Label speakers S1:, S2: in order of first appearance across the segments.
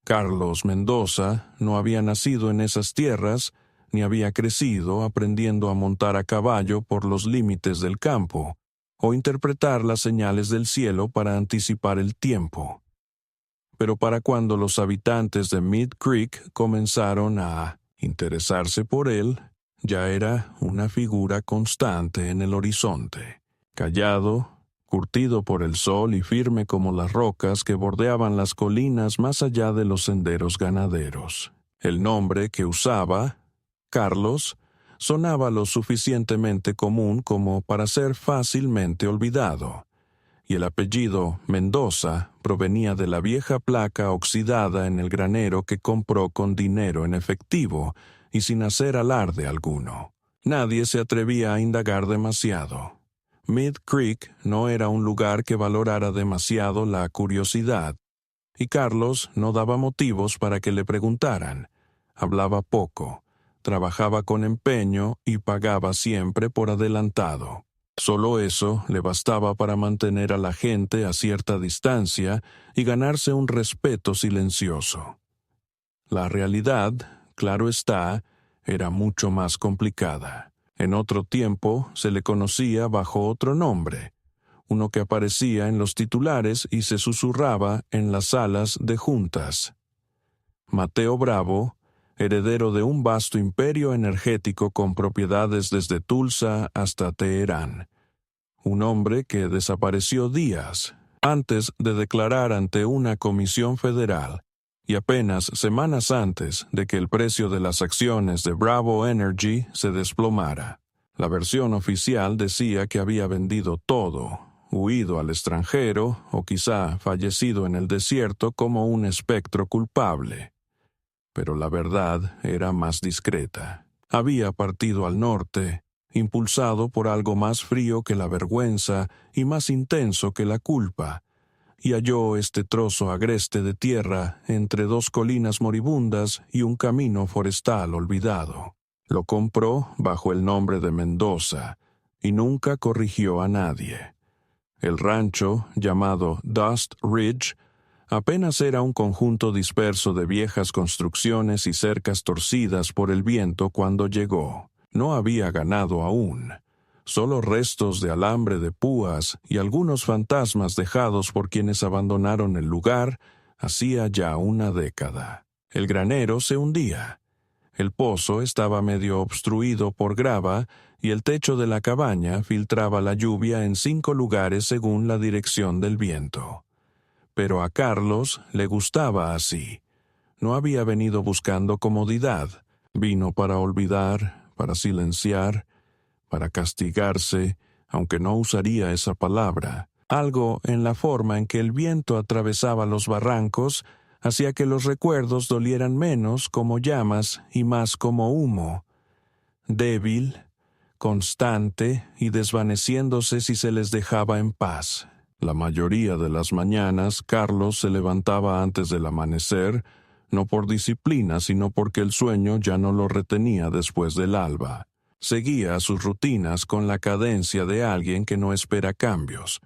S1: Carlos Mendoza no había nacido en esas tierras, ni había crecido aprendiendo a montar a caballo por los límites del campo, o interpretar las señales del cielo para anticipar el tiempo. Pero para cuando los habitantes de Mid Creek comenzaron a interesarse por él, ya era una figura constante en el horizonte, callado, curtido por el sol y firme como las rocas que bordeaban las colinas más allá de los senderos ganaderos. El nombre que usaba, Carlos, sonaba lo suficientemente común como para ser fácilmente olvidado, y el apellido Mendoza provenía de la vieja placa oxidada en el granero que compró con dinero en efectivo y sin hacer alarde alguno. Nadie se atrevía a indagar demasiado. Mid Creek no era un lugar que valorara demasiado la curiosidad, y Carlos no daba motivos para que le preguntaran. Hablaba poco, trabajaba con empeño y pagaba siempre por adelantado. Solo eso le bastaba para mantener a la gente a cierta distancia y ganarse un respeto silencioso. La realidad, claro está, era mucho más complicada. En otro tiempo se le conocía bajo otro nombre, uno que aparecía en los titulares y se susurraba en las salas de juntas. Mateo Bravo, heredero de un vasto imperio energético con propiedades desde Tulsa hasta Teherán. Un hombre que desapareció días antes de declarar ante una comisión federal y apenas semanas antes de que el precio de las acciones de Bravo Energy se desplomara. La versión oficial decía que había vendido todo, huido al extranjero o quizá fallecido en el desierto como un espectro culpable. Pero la verdad era más discreta. Había partido al norte, impulsado por algo más frío que la vergüenza y más intenso que la culpa, y halló este trozo agreste de tierra entre dos colinas moribundas y un camino forestal olvidado. Lo compró bajo el nombre de Mendoza y nunca corrigió a nadie. El rancho, llamado Dust Ridge, apenas era un conjunto disperso de viejas construcciones y cercas torcidas por el viento cuando llegó. No había ganado aún. Solo restos de alambre de púas y algunos fantasmas dejados por quienes abandonaron el lugar hacía ya una década. El granero se hundía. El pozo estaba medio obstruido por grava y el techo de la cabaña filtraba la lluvia en 5 lugares según la dirección del viento. Pero a Carlos le gustaba así. No había venido buscando comodidad. Vino para olvidar, para silenciar, para castigarse, aunque no usaría esa palabra. Algo en la forma en que el viento atravesaba los barrancos hacía que los recuerdos dolieran menos como llamas y más como humo. Débil, constante y desvaneciéndose si se les dejaba en paz. La mayoría de las mañanas Carlos se levantaba antes del amanecer, no por disciplina, sino porque el sueño ya no lo retenía después del alba. Seguía sus rutinas con la cadencia de alguien que no espera cambios.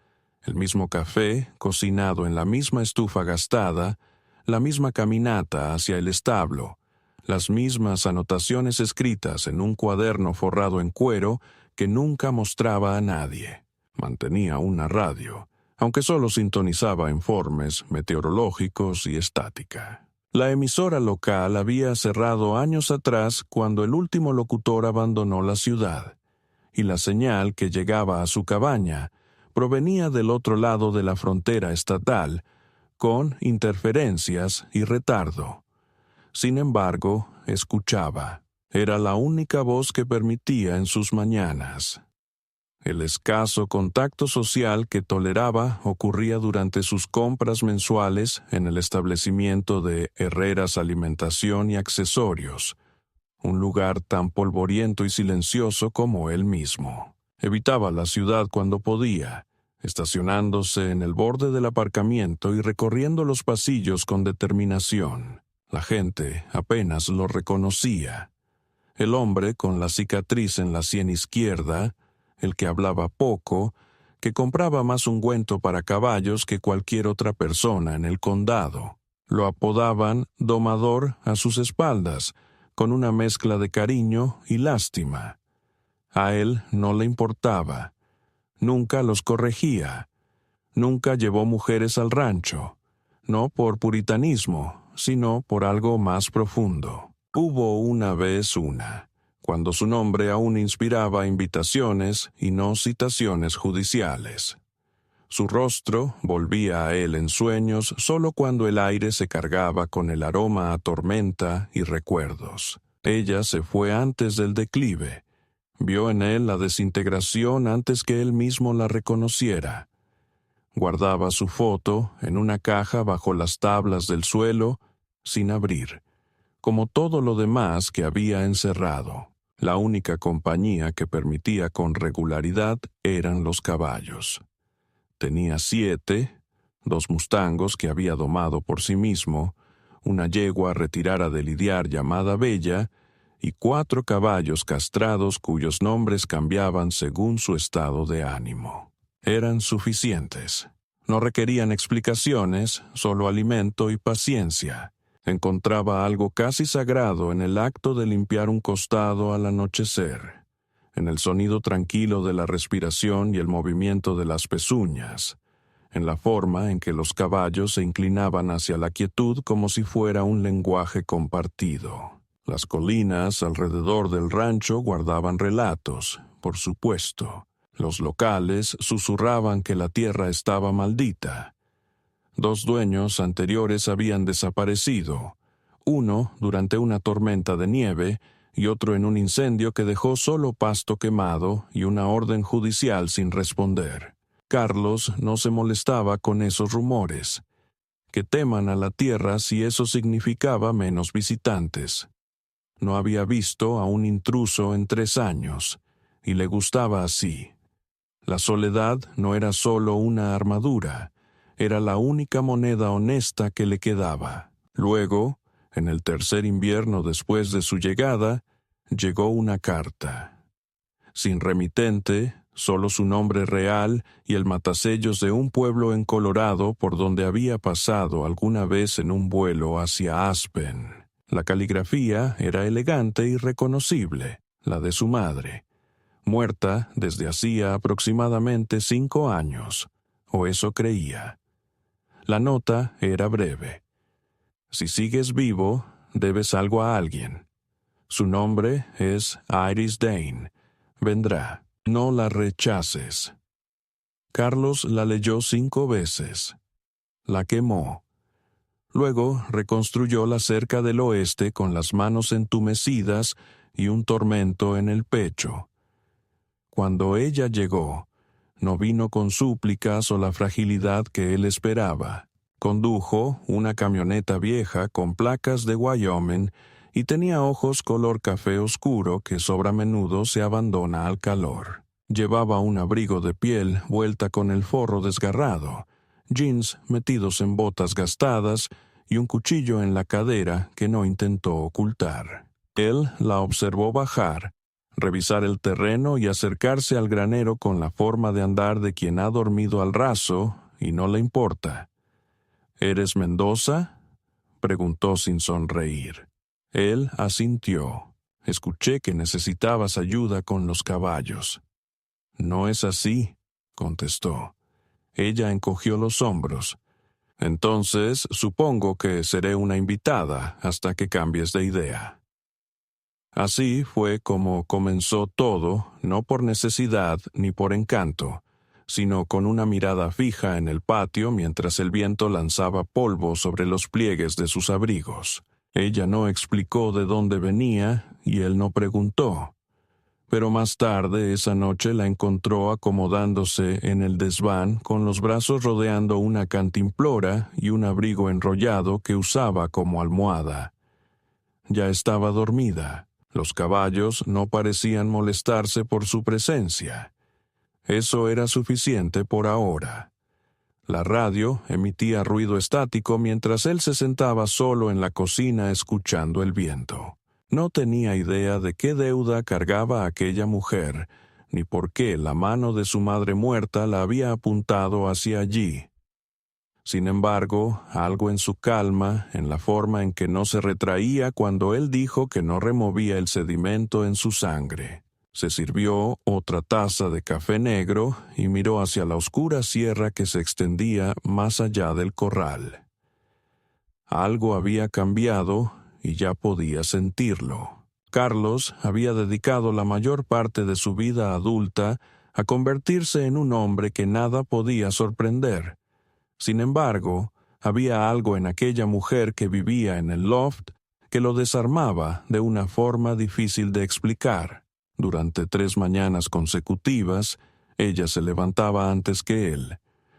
S1: El mismo café, cocinado en la misma estufa gastada, la misma caminata hacia el establo, las mismas anotaciones escritas en un cuaderno forrado en cuero que nunca mostraba a nadie. Mantenía una radio, aunque solo sintonizaba informes meteorológicos y estática. La emisora local había cerrado años atrás cuando el último locutor abandonó la ciudad, y la señal que llegaba a su cabaña provenía del otro lado de la frontera estatal, con interferencias y retardo. Sin embargo, escuchaba. Era la única voz que permitía en sus mañanas. El escaso contacto social que toleraba ocurría durante sus compras mensuales en el establecimiento de Herreras Alimentación y Accesorios, un lugar tan polvoriento y silencioso como él mismo. Evitaba la ciudad cuando podía, estacionándose en el borde del aparcamiento y recorriendo los pasillos con determinación. La gente apenas lo reconocía. El hombre con la cicatriz en la sien izquierda, el que hablaba poco, que compraba más ungüento para caballos que cualquier otra persona en el condado. Lo apodaban domador a sus espaldas, con una mezcla de cariño y lástima. A él no le importaba. Nunca los corregía. Nunca llevó mujeres al rancho, no por puritanismo, sino por algo más profundo. Hubo una vez cuando su nombre aún inspiraba invitaciones y no citaciones judiciales. Su rostro volvía a él en sueños solo cuando el aire se cargaba con el aroma a tormenta y recuerdos. Ella se fue antes del declive. Vio en él la desintegración antes que él mismo la reconociera. Guardaba su foto en una caja bajo las tablas del suelo, sin abrir, como todo lo demás que había encerrado. La única compañía que permitía con regularidad eran los caballos. Tenía 7, 2 mustangos que había domado por sí mismo, una yegua retirada de lidiar llamada Bella, y 4 caballos castrados cuyos nombres cambiaban según su estado de ánimo. Eran suficientes. No requerían explicaciones, solo alimento y paciencia. Encontraba algo casi sagrado en el acto de limpiar un costado al anochecer, en el sonido tranquilo de la respiración y el movimiento de las pezuñas, en la forma en que los caballos se inclinaban hacia la quietud como si fuera un lenguaje compartido. Las colinas alrededor del rancho guardaban relatos, por supuesto. Los locales susurraban que la tierra estaba maldita. 2 dueños anteriores habían desaparecido, uno durante una tormenta de nieve y otro en un incendio que dejó solo pasto quemado y una orden judicial sin responder. Carlos no se molestaba con esos rumores. Que teman a la tierra si eso significaba menos visitantes. No había visto a un intruso en 3 años, y le gustaba así. La soledad no era solo una armadura, era la única moneda honesta que le quedaba. Luego, en el tercer invierno después de su llegada, llegó una carta. Sin remitente, solo su nombre real y el matasellos de un pueblo en Colorado por donde había pasado alguna vez en un vuelo hacia Aspen. La caligrafía era elegante y reconocible, la de su madre, muerta desde hacía aproximadamente 5 años, o eso creía. La nota era breve. Si sigues vivo, debes algo a alguien. Su nombre es Iris Dane. Vendrá. No la rechaces. Carlos la leyó 5 veces. La quemó. Luego reconstruyó la cerca del oeste con las manos entumecidas y un tormento en el pecho. Cuando ella llegó, no vino con súplicas o la fragilidad que él esperaba. Condujo una camioneta vieja con placas de Wyoming y tenía ojos color café oscuro que sobra menudo se abandona al calor. Llevaba un abrigo de piel vuelta con el forro desgarrado, jeans metidos en botas gastadas y un cuchillo en la cadera que no intentó ocultar. Él la observó bajar, revisar el terreno y acercarse al granero con la forma de andar de quien ha dormido al raso y no le importa. ¿Eres Mendoza?, preguntó sin sonreír. Él asintió. Escuché que necesitabas ayuda con los caballos. No es así, contestó. Ella encogió los hombros. Entonces, supongo que seré una invitada hasta que cambies de idea. Así fue como comenzó todo, no por necesidad ni por encanto, sino con una mirada fija en el patio mientras el viento lanzaba polvo sobre los pliegues de sus abrigos. Ella no explicó de dónde venía y él no preguntó. Pero más tarde esa noche la encontró acomodándose en el desván con los brazos rodeando una cantimplora y un abrigo enrollado que usaba como almohada. Ya estaba dormida. Los caballos no parecían molestarse por su presencia. Eso era suficiente por ahora. La radio emitía ruido estático mientras él se sentaba solo en la cocina escuchando el viento. No tenía idea de qué deuda cargaba aquella mujer, ni por qué la mano de su madre muerta la había apuntado hacia allí. Sin embargo, algo en su calma, en la forma en que no se retraía cuando él dijo que no removía el sedimento en su sangre. Se sirvió otra taza de café negro y miró hacia la oscura sierra que se extendía más allá del corral. Algo había cambiado y ya podía sentirlo. Carlos había dedicado la mayor parte de su vida adulta a convertirse en un hombre que nada podía sorprender. Sin embargo, había algo en aquella mujer que vivía en el loft que lo desarmaba de una forma difícil de explicar. Durante 3 mañanas consecutivas, ella se levantaba antes que él,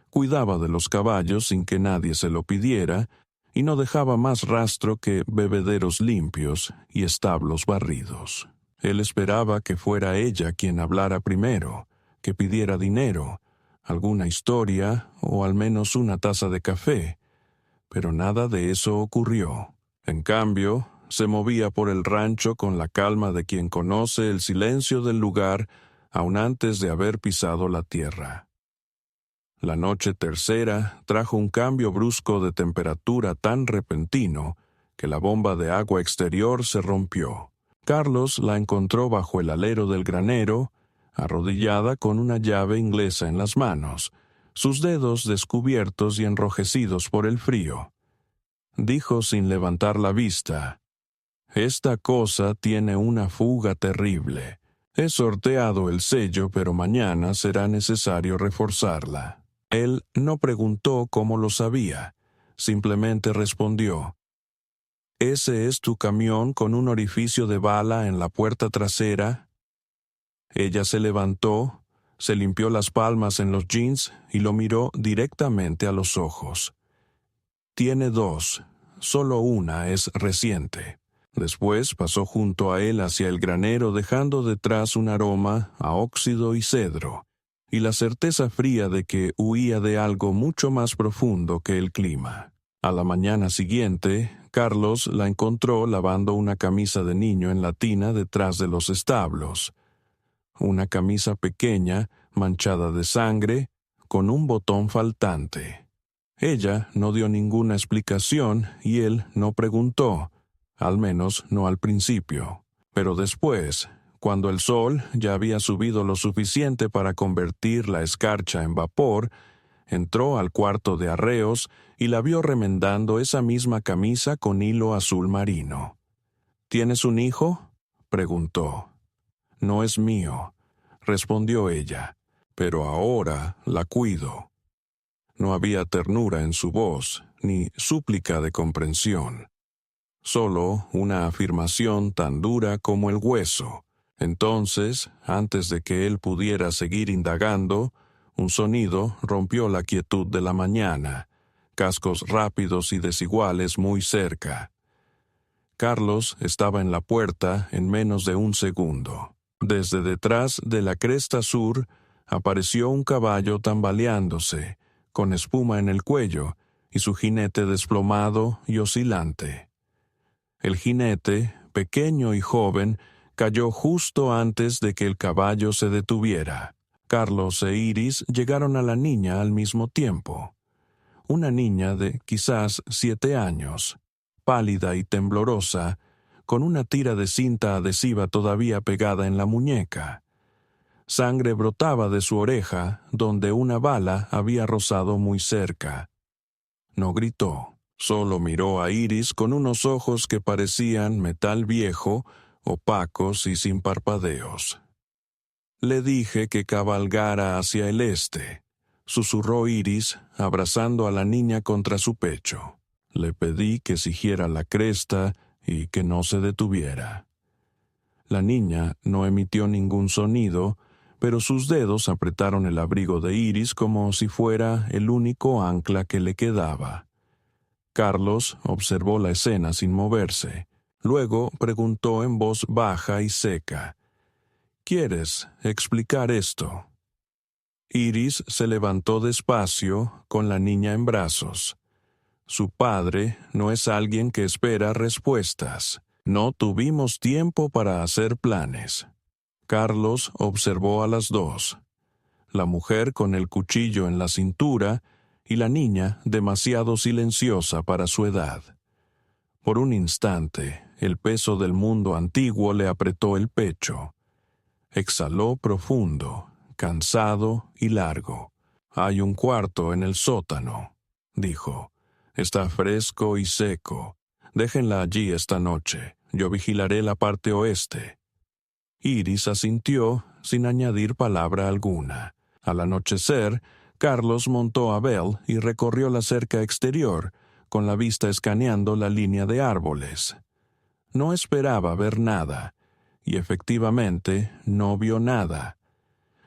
S1: cuidaba de los caballos sin que nadie se lo pidiera, y no dejaba más rastro que bebederos limpios y establos barridos. Él esperaba que fuera ella quien hablara primero, que pidiera dinero, alguna historia o al menos una taza de café, pero nada de eso ocurrió. En cambio, se movía por el rancho con la calma de quien conoce el silencio del lugar aun antes de haber pisado la tierra. La noche tercera trajo un cambio brusco de temperatura tan repentino que la bomba de agua exterior se rompió. Carlos la encontró bajo el alero del granero, arrodillada con una llave inglesa en las manos, sus dedos descubiertos y enrojecidos por el frío. Dijo sin levantar la vista: «Esta cosa tiene una fuga terrible. He sorteado el sello, pero mañana será necesario reforzarla». Él no preguntó cómo lo sabía, simplemente respondió: «¿Ese es tu camión con un orificio de bala en la puerta trasera?» Ella se levantó, se limpió las palmas en los jeans y lo miró directamente a los ojos. «Tiene 2, solo una es reciente». Después pasó junto a él hacia el granero dejando detrás un aroma a óxido y cedro, y la certeza fría de que huía de algo mucho más profundo que el clima. A la mañana siguiente, Carlos la encontró lavando una camisa de niño en la tina detrás de los establos. Una camisa pequeña, manchada de sangre, con un botón faltante. Ella no dio ninguna explicación y él no preguntó, al menos no al principio. Pero después, cuando el sol ya había subido lo suficiente para convertir la escarcha en vapor, entró al cuarto de arreos y la vio remendando esa misma camisa con hilo azul marino. «¿Tienes un hijo?», preguntó. «No es mío», respondió ella, «pero ahora la cuido». No había ternura en su voz, ni súplica de comprensión. Solo una afirmación tan dura como el hueso. Entonces, antes de que él pudiera seguir indagando, un sonido rompió la quietud de la mañana, cascos rápidos y desiguales muy cerca. Carlos estaba en la puerta en menos de un segundo. Desde detrás de la cresta sur apareció un caballo tambaleándose, con espuma en el cuello y su jinete desplomado y oscilante. El jinete, pequeño y joven, cayó justo antes de que el caballo se detuviera. Carlos e Iris llegaron a la niña al mismo tiempo. Una niña de quizás 7 años, pálida y temblorosa, con una tira de cinta adhesiva todavía pegada en la muñeca. Sangre brotaba de su oreja, donde una bala había rozado muy cerca. No gritó. Solo miró a Iris con unos ojos que parecían metal viejo, opacos y sin parpadeos. «Le dije que cabalgara hacia el este», susurró Iris, abrazando a la niña contra su pecho. «Le pedí que siguiera la cresta y que no se detuviera». La niña no emitió ningún sonido, pero sus dedos apretaron el abrigo de Iris como si fuera el único ancla que le quedaba. Carlos observó la escena sin moverse. Luego preguntó en voz baja y seca: «¿Quieres explicar esto?». Iris se levantó despacio, con la niña en brazos. Su padre no es alguien que espera respuestas. No tuvimos tiempo para hacer planes. Carlos observó a las dos. La mujer con el cuchillo en la cintura y la niña demasiado silenciosa para su edad. Por un instante, el peso del mundo antiguo le apretó el pecho. Exhaló profundo, cansado y largo. «Hay un cuarto en el sótano», dijo. «Está fresco y seco. Déjenla allí esta noche. Yo vigilaré la parte oeste». Iris asintió sin añadir palabra alguna. Al anochecer, Carlos montó a Belle y recorrió la cerca exterior, con la vista escaneando la línea de árboles. No esperaba ver nada, y efectivamente no vio nada.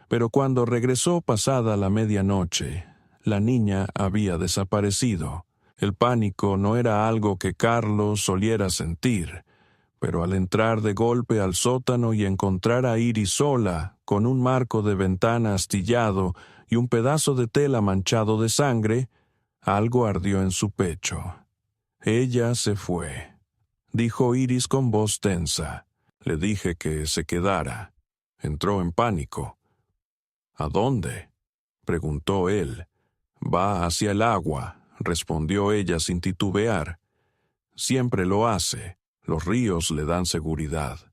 S1: Pero cuando regresó pasada la medianoche, la niña había desaparecido. El pánico no era algo que Carlos soliera sentir, pero al entrar de golpe al sótano y encontrar a Iris sola, con un marco de ventana astillado y un pedazo de tela manchado de sangre, algo ardió en su pecho. «Ella se fue», dijo Iris con voz tensa. «Le dije que se quedara». Entró en pánico. «¿A dónde?», preguntó él. «Va hacia el agua», respondió ella sin titubear. «Siempre lo hace. Los ríos le dan seguridad».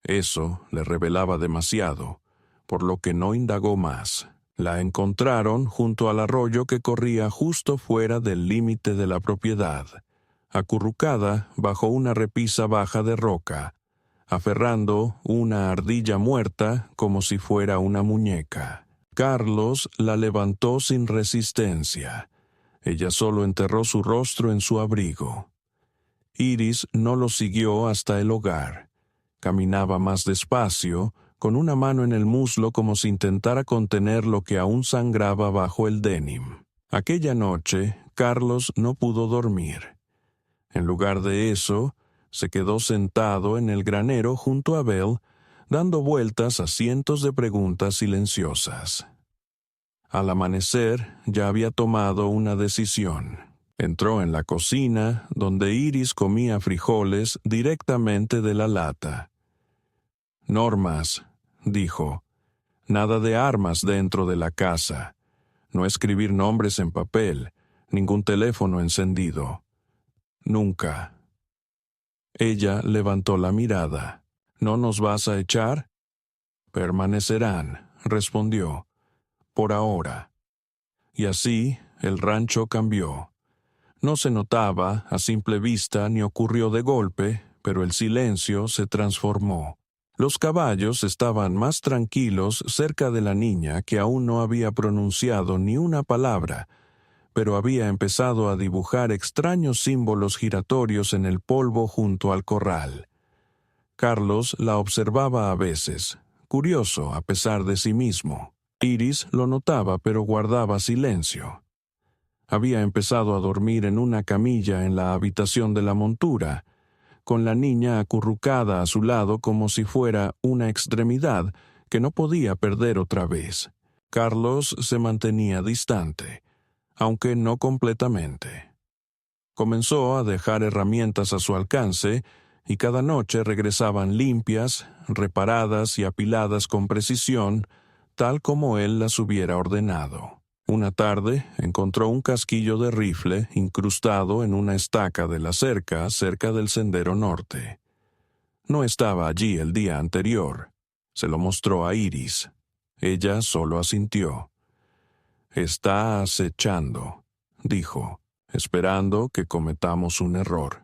S1: Eso le revelaba demasiado, por lo que no indagó más. La encontraron junto al arroyo que corría justo fuera del límite de la propiedad, acurrucada bajo una repisa baja de roca, aferrando una ardilla muerta como si fuera una muñeca. Carlos la levantó sin resistencia. Ella solo enterró su rostro en su abrigo. Iris no lo siguió hasta el hogar. Caminaba más despacio, con una mano en el muslo como si intentara contener lo que aún sangraba bajo el denim. Aquella noche, Carlos no pudo dormir. En lugar de eso, se quedó sentado en el granero junto a Belle, dando vueltas a cientos de preguntas silenciosas. Al amanecer, ya había tomado una decisión. Entró en la cocina, donde Iris comía frijoles directamente de la lata. «Normas», dijo. «Nada de armas dentro de la casa. No escribir nombres en papel, ningún teléfono encendido. Nunca». Ella levantó la mirada. «¿No nos vas a echar?» «Permanecerán», respondió. «Por ahora». Y así el rancho cambió. No se notaba a simple vista ni ocurrió de golpe, pero el silencio se transformó. Los caballos estaban más tranquilos cerca de la niña, que aún no había pronunciado ni una palabra, pero había empezado a dibujar extraños símbolos giratorios en el polvo junto al corral. Carlos la observaba a veces, curioso a pesar de sí mismo. Iris lo notaba, pero guardaba silencio. Había empezado a dormir en una camilla en la habitación de la montura, con la niña acurrucada a su lado como si fuera una extremidad que no podía perder otra vez. Carlos se mantenía distante, aunque no completamente. Comenzó a dejar herramientas a su alcance, y cada noche regresaban limpias, reparadas y apiladas con precisión, tal como él las hubiera ordenado. Una tarde encontró un casquillo de rifle incrustado en una estaca de la cerca cerca del sendero norte. No estaba allí el día anterior. Se lo mostró a Iris. Ella solo asintió. «Está acechando», dijo, «esperando que cometamos un error».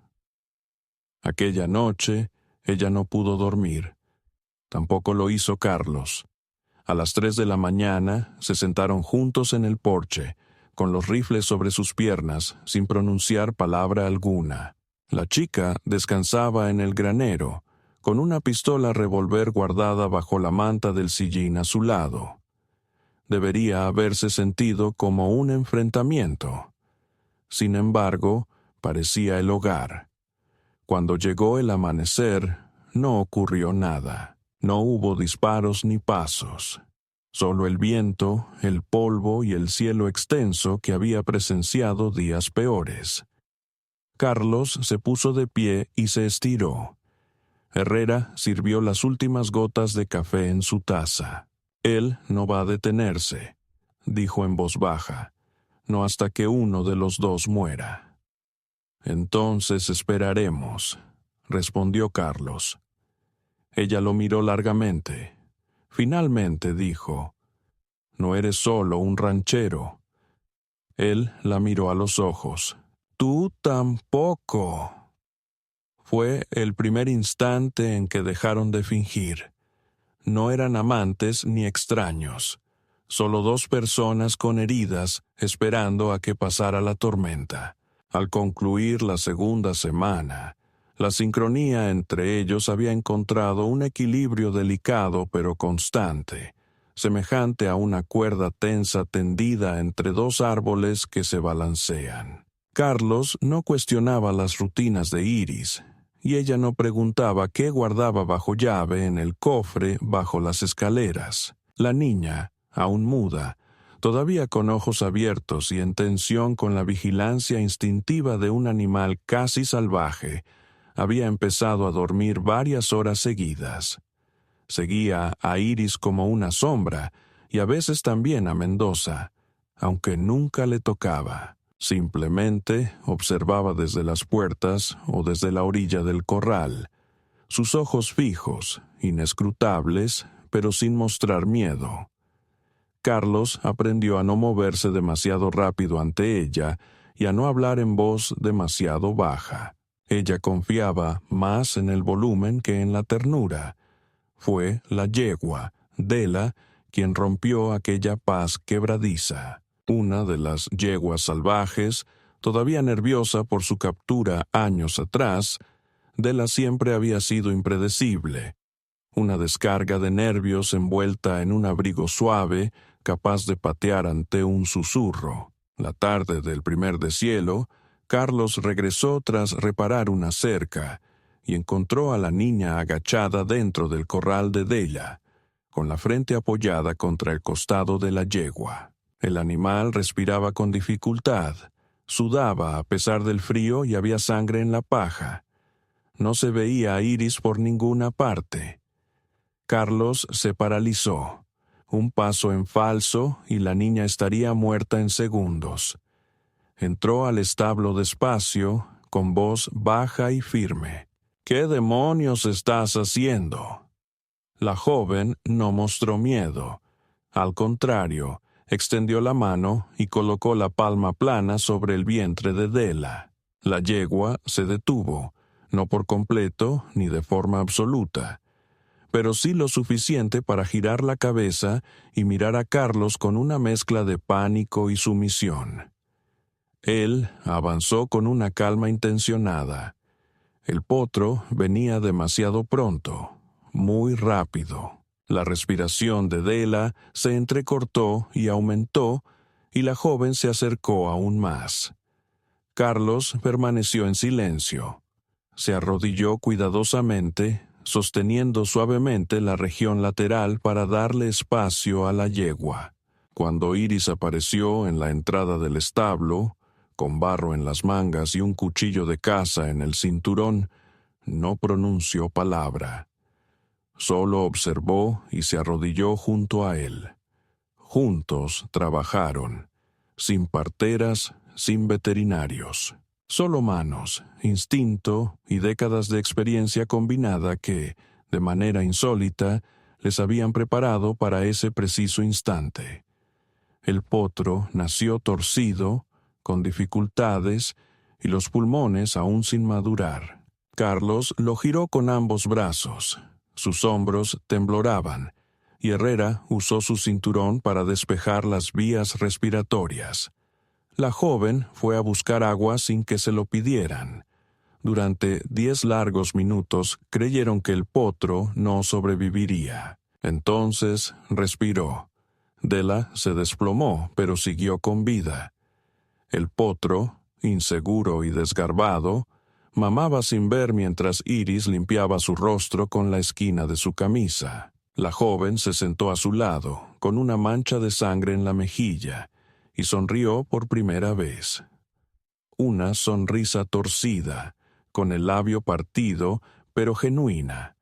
S1: Aquella noche ella no pudo dormir. Tampoco lo hizo Carlos. A las 3 de la mañana se sentaron juntos en el porche, con los rifles sobre sus piernas, sin pronunciar palabra alguna. La chica descansaba en el granero, con una pistola revólver guardada bajo la manta del sillín a su lado. Debería haberse sentido como un enfrentamiento. Sin embargo, parecía el hogar. Cuando llegó el amanecer, no ocurrió nada. No hubo disparos ni pasos. Solo el viento, el polvo y el cielo extenso que había presenciado días peores. Carlos se puso de pie y se estiró. Herrera sirvió las últimas gotas de café en su taza. «Él no va a detenerse», dijo en voz baja. no hasta que uno de los dos muera. Entonces esperaremos, respondió Carlos. Ella lo miró largamente. Finalmente dijo: «No eres solo un ranchero». Él la miró a los ojos. «Tú tampoco». Fue el primer instante en que dejaron de fingir. No eran amantes ni extraños, solo dos personas con heridas esperando a que pasara la tormenta. Al concluir la segunda semana, la sincronía entre ellos había encontrado un equilibrio delicado pero constante, semejante a una cuerda tensa tendida entre dos árboles que se balancean. Carlos no cuestionaba las rutinas de Iris, y ella no preguntaba qué guardaba bajo llave en el cofre bajo las escaleras. La niña, aún muda, todavía con ojos abiertos y en tensión con la vigilancia instintiva de un animal casi salvaje, había empezado a dormir varias horas seguidas. Seguía a Iris como una sombra, y a veces también a Mendoza, aunque nunca le tocaba. Simplemente observaba desde las puertas o desde la orilla del corral, sus ojos fijos, inescrutables, pero sin mostrar miedo. Carlos aprendió a no moverse demasiado rápido ante ella y a no hablar en voz demasiado baja. Ella confiaba más en el volumen que en la ternura. Fue la yegua, Dela, quien rompió aquella paz quebradiza. Una de las yeguas salvajes, todavía nerviosa por su captura años atrás, Dela siempre había sido impredecible. Una descarga de nervios envuelta en un abrigo suave, capaz de patear ante un susurro. La tarde del primer deshielo, Carlos regresó tras reparar una cerca y encontró a la niña agachada dentro del corral de Dela, con la frente apoyada contra el costado de la yegua. El animal respiraba con dificultad, sudaba a pesar del frío y había sangre en la paja. No se veía a Iris por ninguna parte. Carlos se paralizó. Un paso en falso y la niña estaría muerta en segundos. Entró al establo despacio, con voz baja y firme. «¿Qué demonios estás haciendo?» La joven no mostró miedo. Al contrario, extendió la mano y colocó la palma plana sobre el vientre de Dela. La yegua se detuvo, no por completo ni de forma absoluta, pero sí lo suficiente para girar la cabeza y mirar a Carlos con una mezcla de pánico y sumisión. Él avanzó con una calma intencionada. El potro venía demasiado pronto, muy rápido. La respiración de Dela se entrecortó y aumentó, y la joven se acercó aún más. Carlos permaneció en silencio. Se arrodilló cuidadosamente, sosteniendo suavemente la región lateral para darle espacio a la yegua. Cuando Iris apareció en la entrada del establo, con barro en las mangas y un cuchillo de caza en el cinturón, no pronunció palabra. Solo observó y se arrodilló junto a él. Juntos trabajaron, sin parteras, sin veterinarios. Solo manos, instinto y décadas de experiencia combinada que, de manera insólita, les habían preparado para ese preciso instante. El potro nació torcido, con dificultades, y los pulmones aún sin madurar. Carlos lo giró con ambos brazos. Sus hombros tembloraban, y Herrera usó su cinturón para despejar las vías respiratorias. La joven fue a buscar agua sin que se lo pidieran. Durante 10 largos minutos creyeron que el potro no sobreviviría. Entonces respiró. Dela se desplomó, pero siguió con vida. El potro, inseguro y desgarbado, mamaba sin ver mientras Iris limpiaba su rostro con la esquina de su camisa. La joven se sentó a su lado, con una mancha de sangre en la mejilla, y sonrió por primera vez. Una sonrisa torcida, con el labio partido, pero genuina.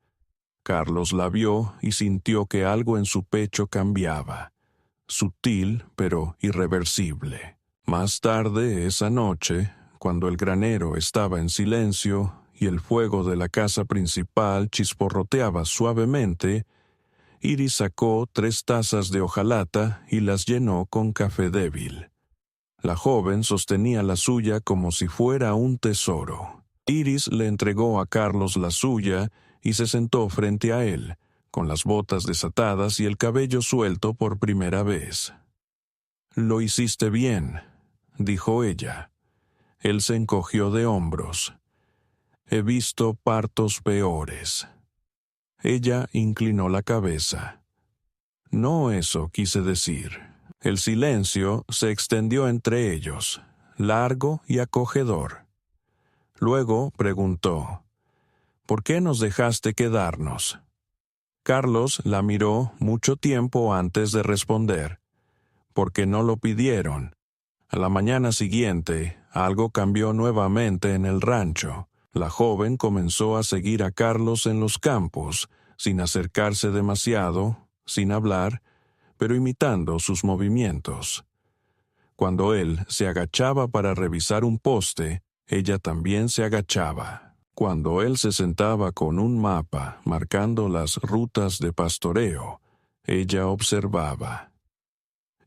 S1: Carlos la vio y sintió que algo en su pecho cambiaba, sutil pero irreversible. Más tarde esa noche, cuando el granero estaba en silencio y el fuego de la casa principal chisporroteaba suavemente, Iris sacó 3 tazas de hojalata y las llenó con café débil. La joven sostenía la suya como si fuera un tesoro. Iris le entregó a Carlos la suya y se sentó frente a él, con las botas desatadas y el cabello suelto por primera vez. «Lo hiciste bien», dijo ella. Él se encogió de hombros. «He visto partos peores». Ella inclinó la cabeza. «No eso quise decir». El silencio se extendió entre ellos, largo y acogedor. Luego preguntó: «¿Por qué nos dejaste quedarnos?» Carlos la miró mucho tiempo antes de responder. «Porque no lo pidieron». A la mañana siguiente, algo cambió nuevamente en el rancho. La joven comenzó a seguir a Carlos en los campos, sin acercarse demasiado, sin hablar, pero imitando sus movimientos. Cuando él se agachaba para revisar un poste, ella también se agachaba. Cuando él se sentaba con un mapa marcando las rutas de pastoreo, ella observaba.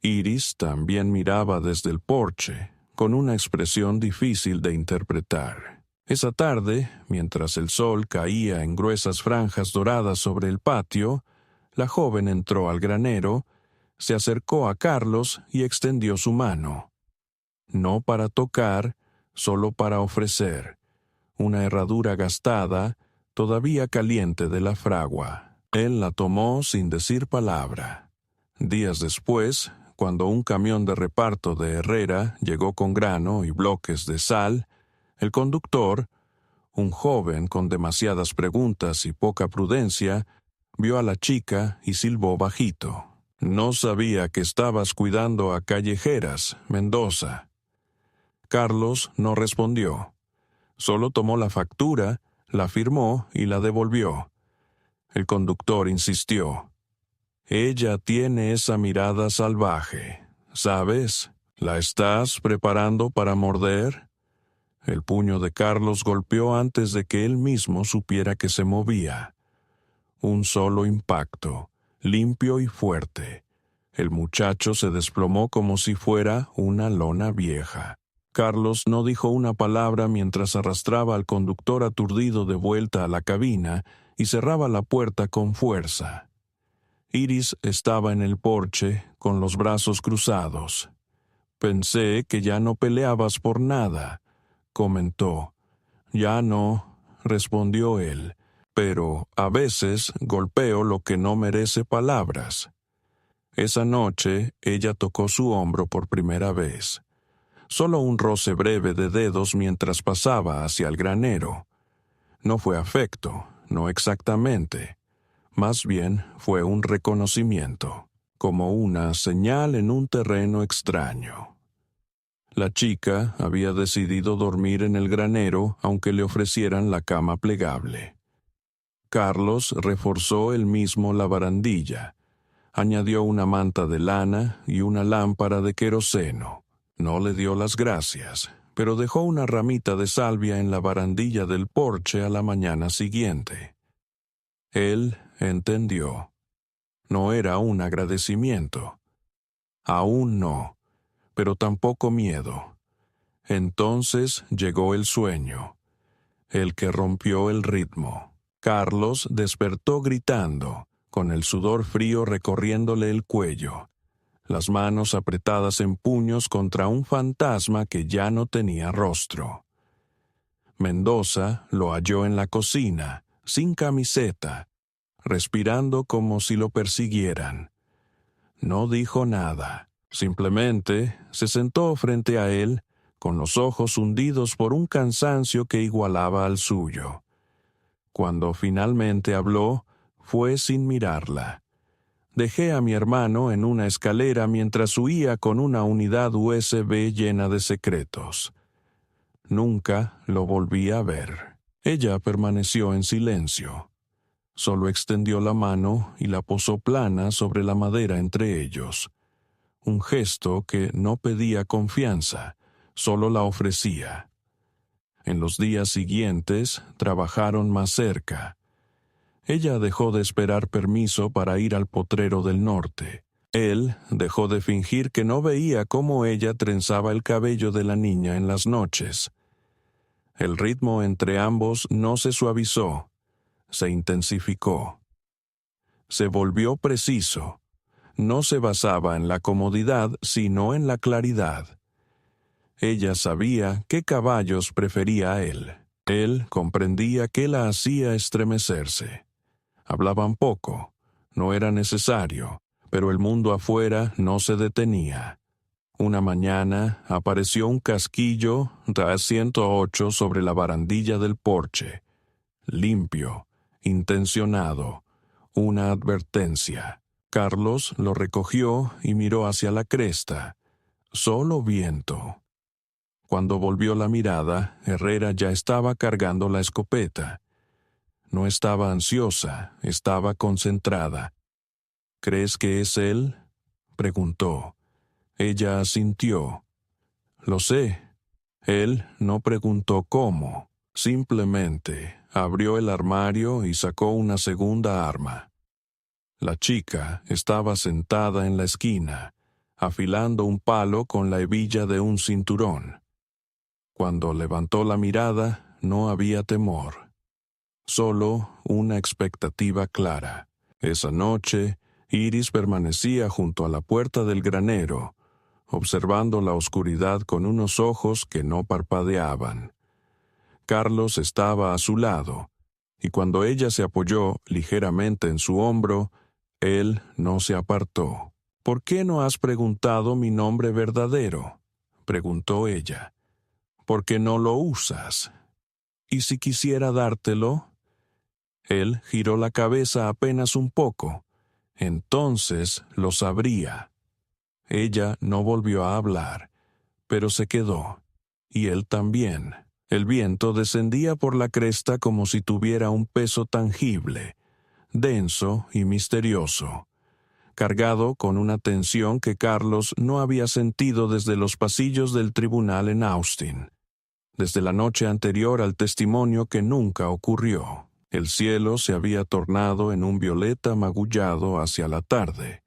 S1: Iris también miraba desde el porche, con una expresión difícil de interpretar. Esa tarde, mientras el sol caía en gruesas franjas doradas sobre el patio, la joven entró al granero, se acercó a Carlos y extendió su mano. No para tocar, solo para ofrecer, una herradura gastada, todavía caliente de la fragua. Él la tomó sin decir palabra. Días después, cuando un camión de reparto de Herrera llegó con grano y bloques de sal, el conductor, un joven con demasiadas preguntas y poca prudencia, vio a la chica y silbó bajito. «No sabía que estabas cuidando a Callejeras, Mendoza». Carlos no respondió. Solo tomó la factura, la firmó y la devolvió. El conductor insistió: «Ella tiene esa mirada salvaje, ¿sabes? ¿La estás preparando para morder?» El puño de Carlos golpeó antes de que él mismo supiera que se movía. Un solo impacto, limpio y fuerte. El muchacho se desplomó como si fuera una lona vieja. Carlos no dijo una palabra mientras arrastraba al conductor aturdido de vuelta a la cabina y cerraba la puerta con fuerza. Iris estaba en el porche, con los brazos cruzados. «Pensé que ya no peleabas por nada», comentó. «Ya no», respondió él, «pero a veces golpeo lo que no merece palabras». Esa noche ella tocó su hombro por primera vez. Solo un roce breve de dedos mientras pasaba hacia el granero. No fue afecto, no exactamente. Más bien fue un reconocimiento, como una señal en un terreno extraño. La chica había decidido dormir en el granero aunque le ofrecieran la cama plegable. Carlos reforzó él mismo la barandilla. Añadió una manta de lana y una lámpara de queroseno. No le dio las gracias, pero dejó una ramita de salvia en la barandilla del porche a la mañana siguiente. Él entendió. No era un agradecimiento. Aún no, pero tampoco miedo. Entonces llegó el sueño, el que rompió el ritmo. Carlos despertó gritando, con el sudor frío recorriéndole el cuello, las manos apretadas en puños contra un fantasma que ya no tenía rostro. Mendoza lo halló en la cocina, sin camiseta, respirando como si lo persiguieran. No dijo nada, simplemente se sentó frente a él, con los ojos hundidos por un cansancio que igualaba al suyo. Cuando finalmente habló, fue sin mirarla. «Dejé a mi hermano en una escalera mientras huía con una unidad USB llena de secretos. Nunca lo volví a ver». Ella permaneció en silencio. Solo extendió la mano y la posó plana sobre la madera entre ellos. un gesto que no pedía confianza, solo la ofrecía. En los días siguientes trabajaron más cerca. Ella dejó de esperar permiso para ir al potrero del norte. Él dejó de fingir que no veía cómo ella trenzaba el cabello de la niña en las noches. El ritmo entre ambos no se suavizó, se intensificó. Se volvió preciso. No se basaba en la comodidad, sino en la claridad. Ella sabía qué caballos prefería a él. Él comprendía qué la hacía estremecerse. Hablaban poco, no era necesario, pero el mundo afuera no se detenía. Una mañana apareció un casquillo de 108 sobre la barandilla del porche. Limpio, intencionado, una advertencia. Carlos lo recogió y miró hacia la cresta. Solo viento. Cuando volvió la mirada, Herrera ya estaba cargando la escopeta. No estaba ansiosa, estaba concentrada. ¿Crees que es él?, preguntó. Ella asintió. Lo sé. Él no preguntó cómo. Simplemente abrió el armario y sacó una segunda arma. La chica estaba sentada en la esquina, afilando un palo con la hebilla de un cinturón. Cuando levantó la mirada, no había temor. Solo una expectativa clara. Esa noche, Iris permanecía junto a la puerta del granero, observando la oscuridad con unos ojos que no parpadeaban. Carlos estaba a su lado, y cuando ella se apoyó ligeramente en su hombro, él no se apartó. «¿Por qué no has preguntado mi nombre verdadero?», preguntó ella. «¿Por qué no lo usas? ¿Y si quisiera dártelo?». Él giró la cabeza apenas un poco. Entonces lo sabría. Ella no volvió a hablar, pero se quedó. Y él también. El viento descendía por la cresta como si tuviera un peso tangible, denso y misterioso, cargado con una tensión que Carlos no había sentido desde los pasillos del tribunal en Austin, desde la noche anterior al testimonio que nunca ocurrió. El cielo se había tornado en un violeta magullado hacia la tarde,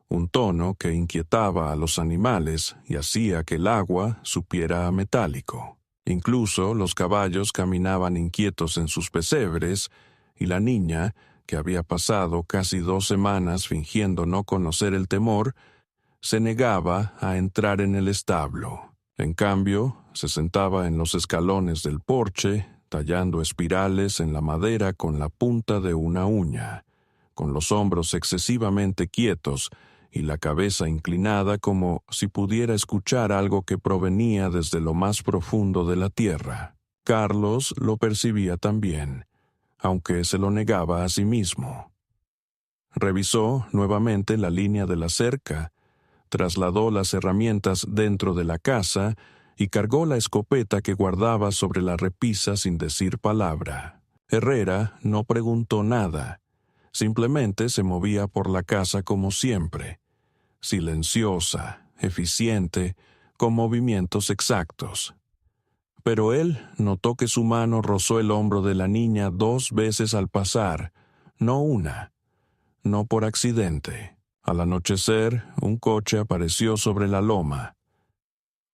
S1: un tono que inquietaba a los animales y hacía que el agua supiera a metálico. Incluso los caballos caminaban inquietos en sus pesebres, y la niña, que había pasado casi 2 semanas fingiendo no conocer el temor, se negaba a entrar en el establo. En cambio, se sentaba en los escalones del porche, tallando espirales en la madera con la punta de una uña, con los hombros excesivamente quietos y la cabeza inclinada como si pudiera escuchar algo que provenía desde lo más profundo de la tierra. Carlos lo percibía también, aunque se lo negaba a sí mismo. Revisó nuevamente la línea de la cerca, trasladó las herramientas dentro de la casa y cargó la escopeta que guardaba sobre la repisa sin decir palabra. Herrera no preguntó nada, simplemente se movía por la casa como siempre, silenciosa, eficiente, con movimientos exactos. Pero él notó que su mano rozó el hombro de la niña 2 veces al pasar, no una, no por accidente. Al anochecer, un coche apareció sobre la loma.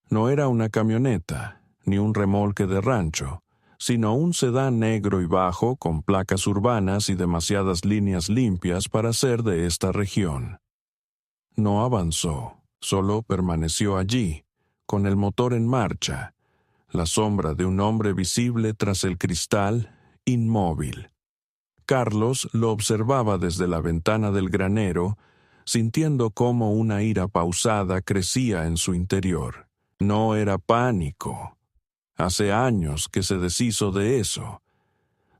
S1: No era una camioneta, ni un remolque de rancho, sino un sedán negro y bajo con placas urbanas y demasiadas líneas limpias para ser de esta región. No avanzó, solo permaneció allí, con el motor en marcha, la sombra de un hombre visible tras el cristal, inmóvil. Carlos lo observaba desde la ventana del granero, sintiendo cómo una ira pausada crecía en su interior. No era pánico. Hace años que se deshizo de eso,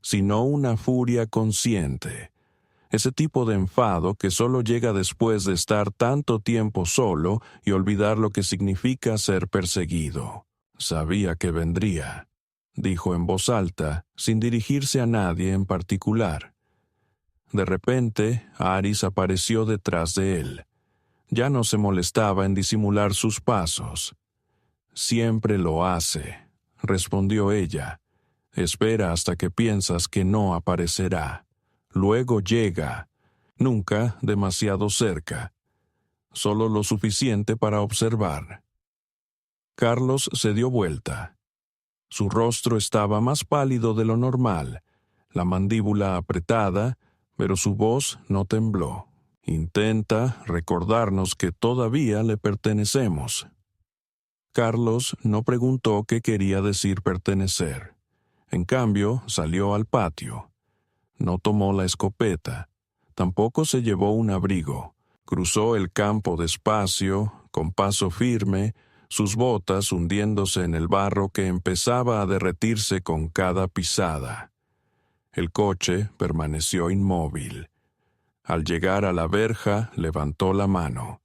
S1: sino una furia consciente. Ese tipo de enfado que solo llega después de estar tanto tiempo solo y olvidar lo que significa ser perseguido. Sabía que vendría, dijo en voz alta, sin dirigirse a nadie en particular. De repente, Aris apareció detrás de él. Ya no se molestaba en disimular sus pasos. «Siempre lo hace», respondió ella. «Espera hasta que piensas que no aparecerá. Luego llega, nunca demasiado cerca, solo lo suficiente para observar». Carlos se dio vuelta. Su rostro estaba más pálido de lo normal, la mandíbula apretada, pero su voz no tembló. «Intenta recordarnos que todavía le pertenecemos». Carlos no preguntó qué quería decir pertenecer. En cambio, salió al patio. No tomó la escopeta. Tampoco se llevó un abrigo. Cruzó el campo despacio, con paso firme, sus botas hundiéndose en el barro que empezaba a derretirse con cada pisada. El coche permaneció inmóvil. Al llegar a la verja, levantó la mano.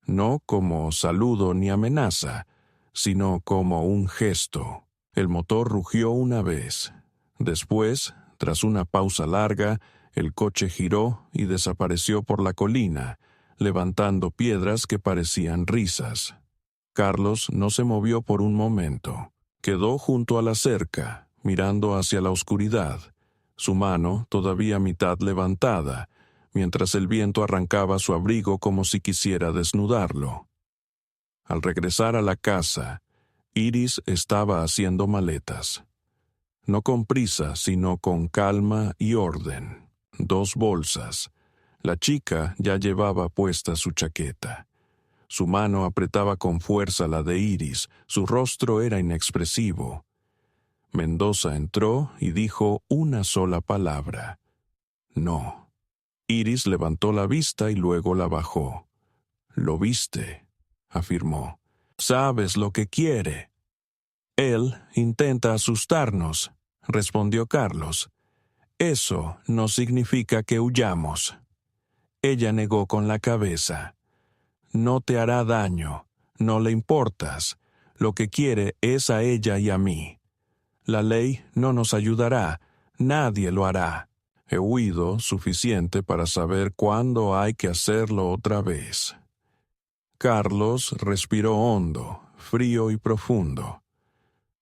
S1: No como saludo ni amenaza, sino como un gesto. El motor rugió una vez. Después, tras una pausa larga, el coche giró y desapareció por la colina, levantando piedras que parecían risas. Carlos no se movió por un momento. Quedó junto a la cerca, mirando hacia la oscuridad, su mano todavía a mitad levantada, mientras el viento arrancaba su abrigo como si quisiera desnudarlo. Al regresar a la casa, Iris estaba haciendo maletas. No con prisa, sino con calma y orden. 2 bolsas. La chica ya llevaba puesta su chaqueta. Su mano apretaba con fuerza la de Iris, su rostro era inexpresivo. Mendoza entró y dijo una sola palabra: «No». Iris levantó la vista y luego la bajó. «Lo viste», afirmó. «Sabes lo que quiere». «Él intenta asustarnos», respondió Carlos. «Eso no significa que huyamos». Ella negó con la cabeza. «No te hará daño, no le importas. Lo que quiere es a ella y a mí. La ley no nos ayudará, nadie lo hará. He huido suficiente para saber cuándo hay que hacerlo otra vez». Carlos respiró hondo, frío y profundo.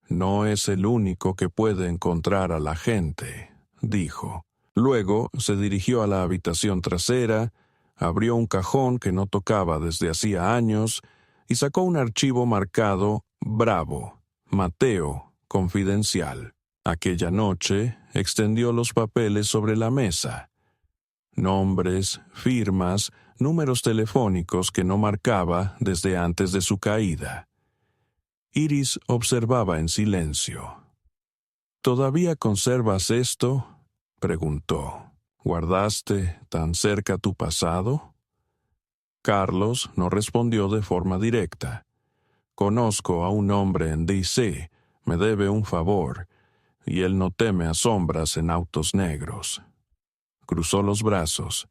S1: «No es el único que puede encontrar a la gente», dijo. Luego se dirigió a la habitación trasera, abrió un cajón que no tocaba desde hacía años y sacó un archivo marcado «Bravo, Mateo, confidencial». Aquella noche extendió los papeles sobre la mesa. Nombres, firmas, números telefónicos que no marcaba desde antes de su caída. Iris observaba en silencio. «¿Todavía conservas esto?», preguntó. «¿Guardaste tan cerca tu pasado?». Carlos no respondió de forma directa. «Conozco a un hombre en D.C., me debe un favor, y él no teme a sombras en autos negros». Cruzó los brazos.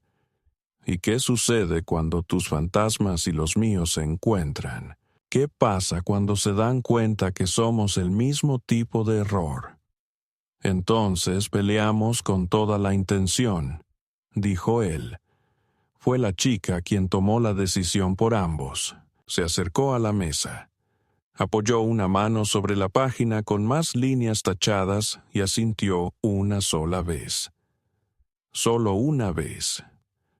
S1: «¿Y qué sucede cuando tus fantasmas y los míos se encuentran? ¿Qué pasa cuando se dan cuenta que somos el mismo tipo de error?». «Entonces peleamos con toda la intención», dijo él. Fue la chica quien tomó la decisión por ambos. Se acercó a la mesa. Apoyó una mano sobre la página con más líneas tachadas y asintió una sola vez. Solo una vez.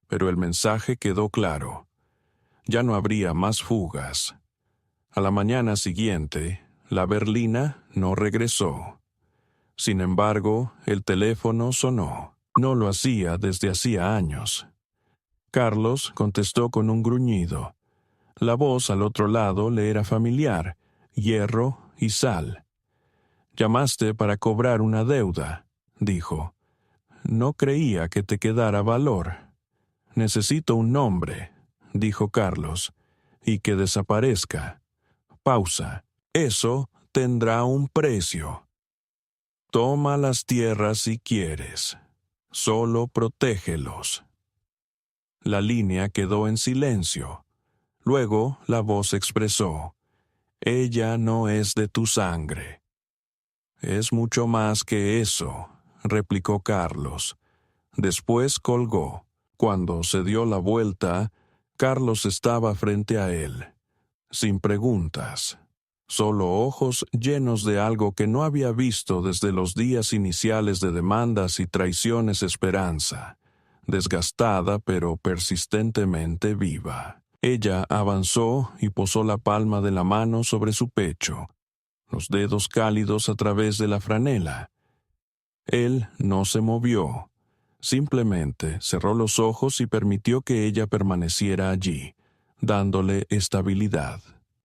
S1: Pero el mensaje quedó claro. Ya no habría más fugas. A la mañana siguiente, la berlina no regresó. Sin embargo, el teléfono sonó. No lo hacía desde hacía años. Carlos contestó con un gruñido. La voz al otro lado le era familiar, hierro y sal. «Llamaste para cobrar una deuda», dijo. «No creía que te quedara valor». «Necesito un nombre», dijo Carlos, «y que desaparezca». Pausa. «Eso tendrá un precio». «Toma las tierras si quieres. Solo protégelos». La línea quedó en silencio. Luego la voz expresó: «Ella no es de tu sangre». «Es mucho más que eso», replicó Carlos. Después colgó. Cuando se dio la vuelta, Carlos estaba frente a él, sin preguntas, solo ojos llenos de algo que no había visto desde los días iniciales de demandas y traiciones esperanza, desgastada pero persistentemente viva. Ella avanzó y posó la palma de la mano sobre su pecho, los dedos cálidos a través de la franela. Él no se movió. Simplemente cerró los ojos y permitió que ella permaneciera allí, dándole estabilidad.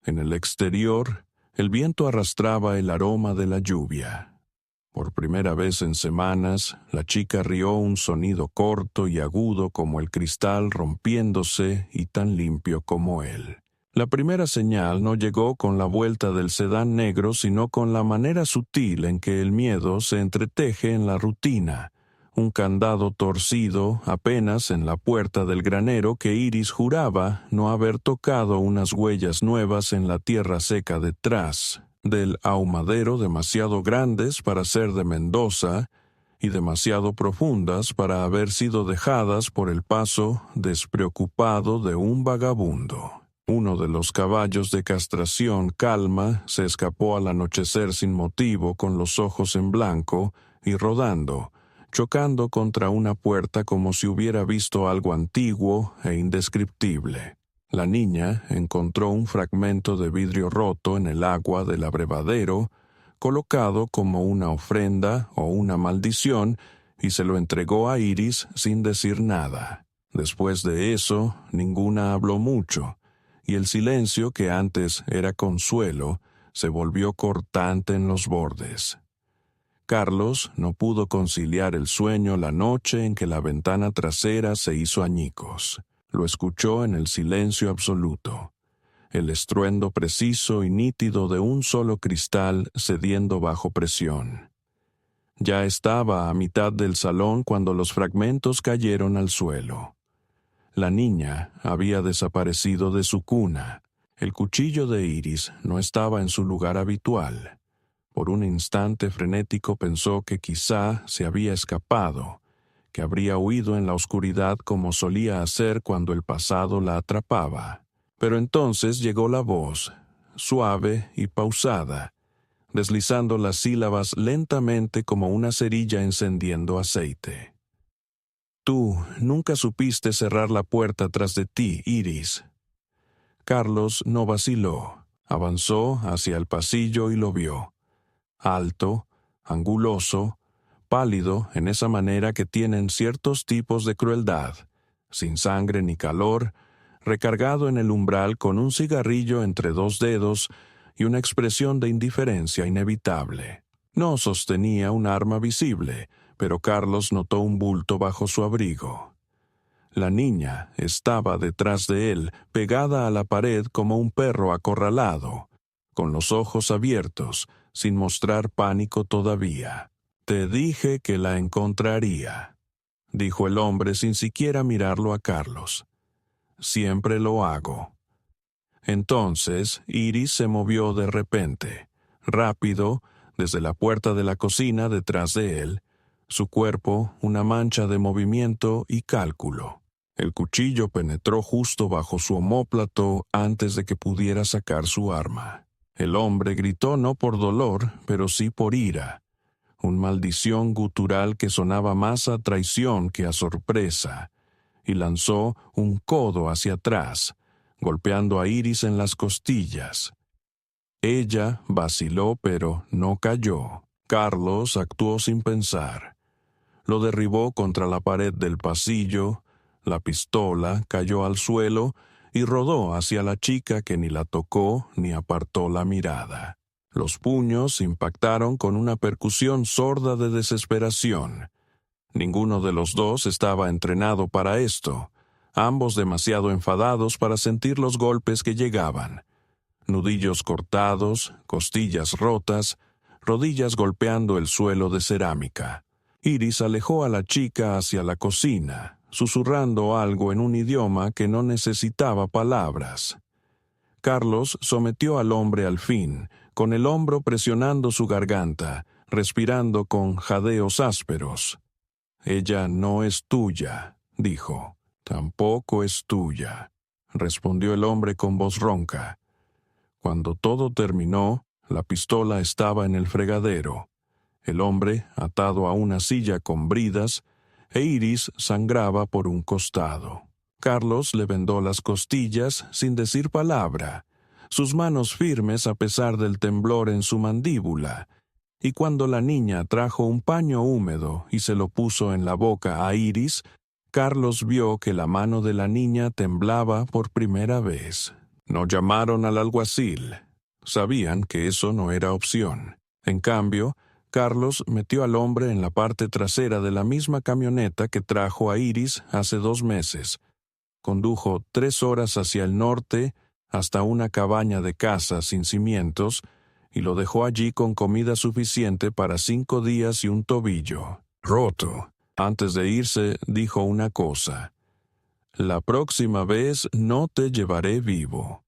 S1: En el exterior, el viento arrastraba el aroma de la lluvia. Por primera vez en semanas, la chica rió un sonido corto y agudo como el cristal rompiéndose y tan limpio como él. La primera señal no llegó con la vuelta del sedán negro, sino con la manera sutil en que el miedo se entreteje en la rutina, un candado torcido apenas en la puerta del granero que Iris juraba no haber tocado unas huellas nuevas en la tierra seca detrás del ahumadero, demasiado grandes para ser de Mendoza y demasiado profundas para haber sido dejadas por el paso despreocupado de un vagabundo. Uno de los caballos de castración, Calma, se escapó al anochecer sin motivo, con los ojos en blanco y rodando, chocando contra una puerta como si hubiera visto algo antiguo e indescriptible. La niña encontró un fragmento de vidrio roto en el agua del abrevadero, colocado como una ofrenda o una maldición, y se lo entregó a Iris sin decir nada. Después de eso, ninguna habló mucho, y el silencio, que antes era consuelo, se volvió cortante en los bordes. Carlos no pudo conciliar el sueño la noche en que la ventana trasera se hizo añicos. Lo escuchó en el silencio absoluto, el estruendo preciso y nítido de un solo cristal cediendo bajo presión. Ya estaba a mitad del salón cuando los fragmentos cayeron al suelo. La niña había desaparecido de su cuna. El cuchillo de Iris no estaba en su lugar habitual. Por un instante frenético pensó que quizá se había escapado, que habría huido en la oscuridad como solía hacer cuando el pasado la atrapaba. Pero entonces llegó la voz, suave y pausada, deslizando las sílabas lentamente como una cerilla encendiendo aceite. «Tú nunca supiste cerrar la puerta tras de ti, Iris». Carlos no vaciló. Avanzó hacia el pasillo y lo vio. Alto, anguloso, pálido en esa manera que tienen ciertos tipos de crueldad, sin sangre ni calor, recargado en el umbral con un cigarrillo entre dos dedos y una expresión de indiferencia inevitable. No sostenía un arma visible, pero Carlos notó un bulto bajo su abrigo. La niña estaba detrás de él, pegada a la pared como un perro acorralado, con los ojos abiertos, sin mostrar pánico todavía. «Te dije que la encontraría», dijo el hombre sin siquiera mirarlo a Carlos. «Siempre lo hago». Entonces Iris se movió de repente, rápido, desde la puerta de la cocina detrás de él, su cuerpo una mancha de movimiento y cálculo. El cuchillo penetró justo bajo su omóplato antes de que pudiera sacar su arma. El hombre gritó no por dolor, pero sí por ira, una maldición gutural que sonaba más a traición que a sorpresa, y lanzó un codo hacia atrás, golpeando a Iris en las costillas. Ella vaciló, pero no cayó. Carlos actuó sin pensar. Lo derribó contra la pared del pasillo, la pistola cayó al suelo y rodó hacia la chica, que ni la tocó ni apartó la mirada. Los puños impactaron con una percusión sorda de desesperación. Ninguno de los dos estaba entrenado para esto, ambos demasiado enfadados para sentir los golpes que llegaban. Nudillos cortados, costillas rotas, rodillas golpeando el suelo de cerámica. Iris alejó a la chica hacia la cocina, susurrando algo en un idioma que no necesitaba palabras. Carlos sometió al hombre al fin, con el hombro presionando su garganta, respirando con jadeos ásperos. «Ella no es tuya», dijo. «Tampoco es tuya». respondió el hombre con voz ronca. Cuando todo terminó, la pistola estaba en el fregadero, el hombre atado a una silla con bridas, e Iris sangraba por un costado. Carlos le vendó las costillas sin decir palabra, sus manos firmes a pesar del temblor en su mandíbula, y cuando la niña trajo un paño húmedo y se lo puso en la boca a Iris, Carlos vio que la mano de la niña temblaba por primera vez. No llamaron al alguacil. Sabían que eso no era opción. En cambio, Carlos metió al hombre en la parte trasera de la misma camioneta que trajo a Iris hace 2 meses. Condujo 3 horas hacia el norte hasta una cabaña de casa sin cimientos y lo dejó allí con comida suficiente para 5 días y un tobillo roto. Antes de irse, dijo una cosa: «La próxima vez no te llevaré vivo».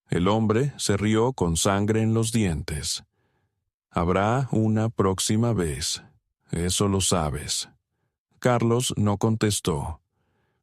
S1: El hombre se rió con sangre en los dientes. «Habrá una próxima vez. Eso lo sabes». Carlos no contestó.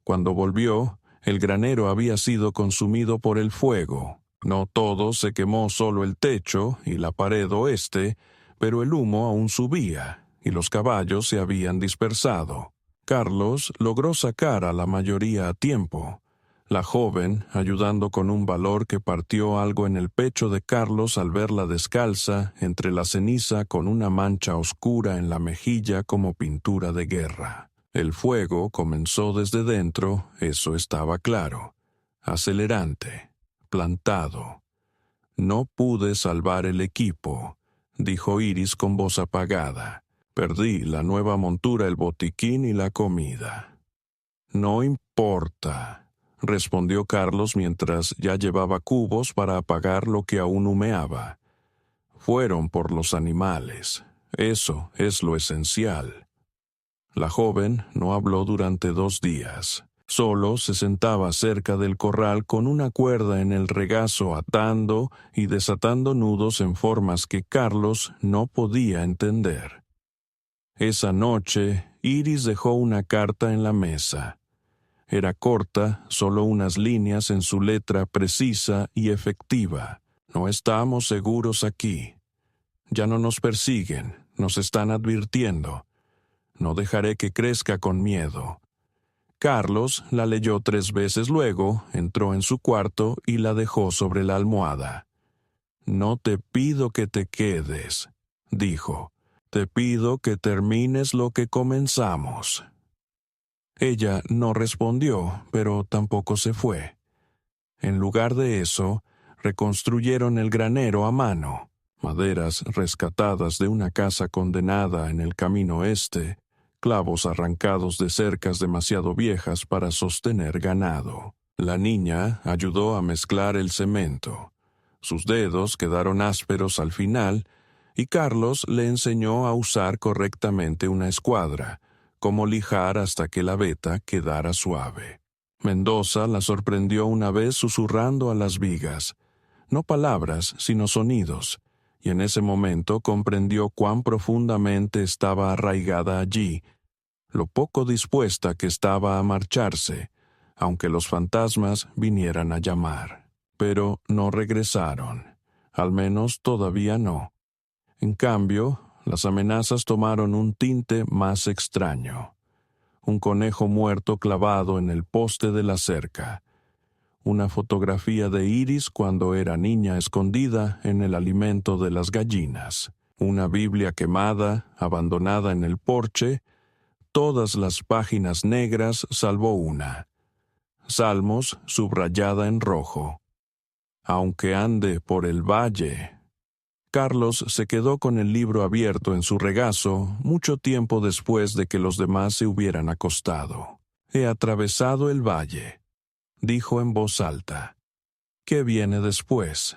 S1: Cuando volvió, el granero había sido consumido por el fuego. No todo se quemó, solo el techo y la pared oeste, pero el humo aún subía, y los caballos se habían dispersado. Carlos logró sacar a la mayoría a tiempo. La joven, ayudando con un valor que partió algo en el pecho de Carlos al verla descalza, entre la ceniza con una mancha oscura en la mejilla como pintura de guerra. El fuego comenzó desde dentro, eso estaba claro. Acelerante, plantado. «No pude salvar el equipo», dijo Iris con voz apagada. «Perdí la nueva montura, el botiquín y la comida». «No importa», respondió Carlos mientras ya llevaba cubos para apagar lo que aún humeaba. «Fueron por los animales. Eso es lo esencial». La joven no habló durante 2 días. Solo se sentaba cerca del corral con una cuerda en el regazo atando y desatando nudos en formas que Carlos no podía entender. Esa noche, Iris dejó una carta en la mesa. Era corta, solo unas líneas en su letra precisa y efectiva. «No estamos seguros aquí. Ya no nos persiguen, nos están advirtiendo. No dejaré que crezca con miedo». Carlos la leyó 3 veces luego, entró en su cuarto y la dejó sobre la almohada. «No te pido que te quedes», dijo. «Te pido que termines lo que comenzamos». Ella no respondió, pero tampoco se fue. En lugar de eso, reconstruyeron el granero a mano, maderas rescatadas de una casa condenada en el camino este, clavos arrancados de cercas demasiado viejas para sostener ganado. La niña ayudó a mezclar el cemento. Sus dedos quedaron ásperos al final, y Carlos le enseñó a usar correctamente una escuadra, cómo lijar hasta que la veta quedara suave. Mendoza la sorprendió una vez susurrando a las vigas, no palabras, sino sonidos, y en ese momento comprendió cuán profundamente estaba arraigada allí, lo poco dispuesta que estaba a marcharse, aunque los fantasmas vinieran a llamar. Pero no regresaron, al menos todavía no. En cambio, las amenazas tomaron un tinte más extraño. Un conejo muerto clavado en el poste de la cerca. Una fotografía de Iris cuando era niña escondida en el alimento de las gallinas. Una Biblia quemada, abandonada en el porche, todas las páginas negras salvo una. Salmos subrayada en rojo. Aunque ande por el valle. Carlos se quedó con el libro abierto en su regazo mucho tiempo después de que los demás se hubieran acostado. «He atravesado el valle», dijo en voz alta. «¿Qué viene después?»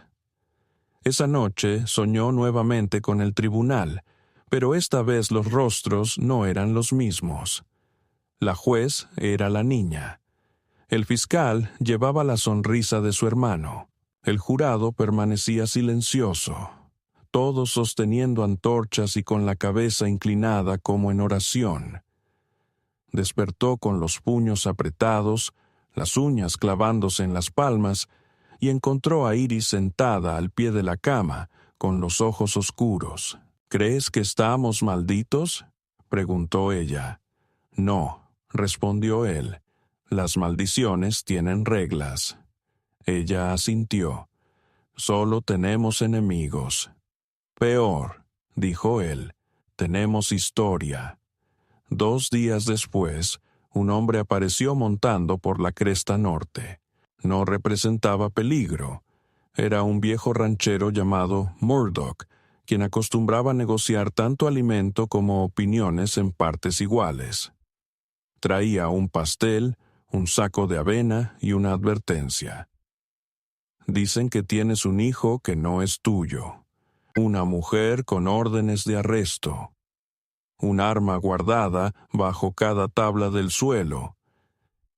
S1: Esa noche soñó nuevamente con el tribunal, pero esta vez los rostros no eran los mismos. La juez era la niña. El fiscal llevaba la sonrisa de su hermano. El jurado permanecía silencioso, todos sosteniendo antorchas y con la cabeza inclinada como en oración. Despertó con los puños apretados, las uñas clavándose en las palmas, y encontró a Iris sentada al pie de la cama, con los ojos oscuros. «¿Crees que estamos malditos?», preguntó ella. «No», respondió él. «Las maldiciones tienen reglas». Ella asintió. «Solo tenemos enemigos». «Peor», dijo él, «tenemos historia». 2 días después, un hombre apareció montando por la cresta norte. No representaba peligro. Era un viejo ranchero llamado Murdoch, quien acostumbraba a negociar tanto alimento como opiniones en partes iguales. Traía un pastel, un saco de avena y una advertencia. «Dicen que tienes un hijo que no es tuyo. Una mujer con órdenes de arresto. Un arma guardada bajo cada tabla del suelo.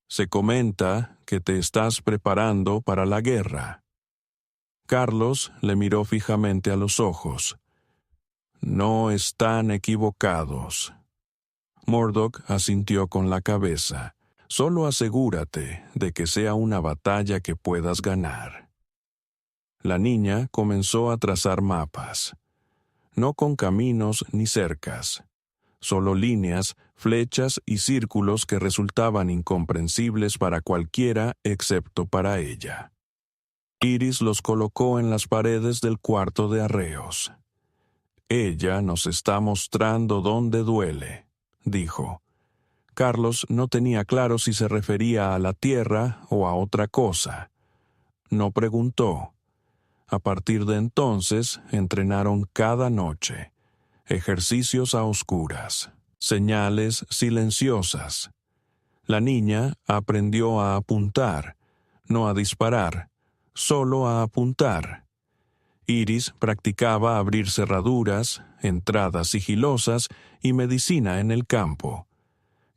S1: Se comenta que te estás preparando para la guerra». Carlos le miró fijamente a los ojos. «No están equivocados». Murdoch asintió con la cabeza. «Solo asegúrate de que sea una batalla que puedas ganar». La niña comenzó a trazar mapas. No con caminos ni cercas. Solo líneas, flechas y círculos que resultaban incomprensibles para cualquiera excepto para ella. Iris los colocó en las paredes del cuarto de arreos. «Ella nos está mostrando dónde duele», dijo. Carlos no tenía claro si se refería a la tierra o a otra cosa. No preguntó. A partir de entonces, entrenaron cada noche. Ejercicios a oscuras, señales silenciosas. La niña aprendió a apuntar, no a disparar, solo a apuntar. Iris practicaba abrir cerraduras, entradas sigilosas y medicina en el campo.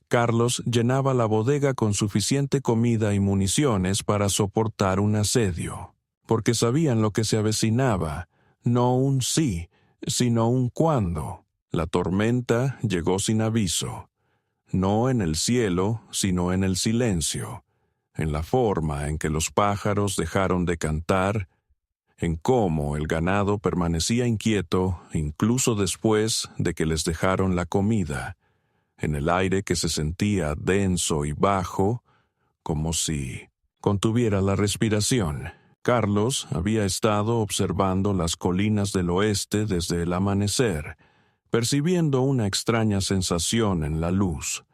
S1: Carlos llenaba la bodega con suficiente comida y municiones para soportar un asedio, porque sabían lo que se avecinaba, no un sí, sino un cuándo. La tormenta llegó sin aviso, no en el cielo, sino en el silencio, en la forma en que los pájaros dejaron de cantar, en cómo el ganado permanecía inquieto incluso después de que les dejaron la comida, en el aire que se sentía denso y bajo, como si contuviera la respiración. Carlos había estado observando las colinas del oeste desde el amanecer, percibiendo una extraña sensación en la luz,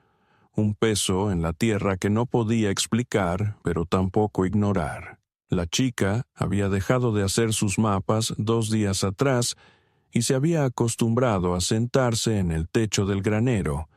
S1: un peso en la tierra que no podía explicar, pero tampoco ignorar. La chica había dejado de hacer sus mapas 2 días atrás y se había acostumbrado a sentarse en el techo del granero,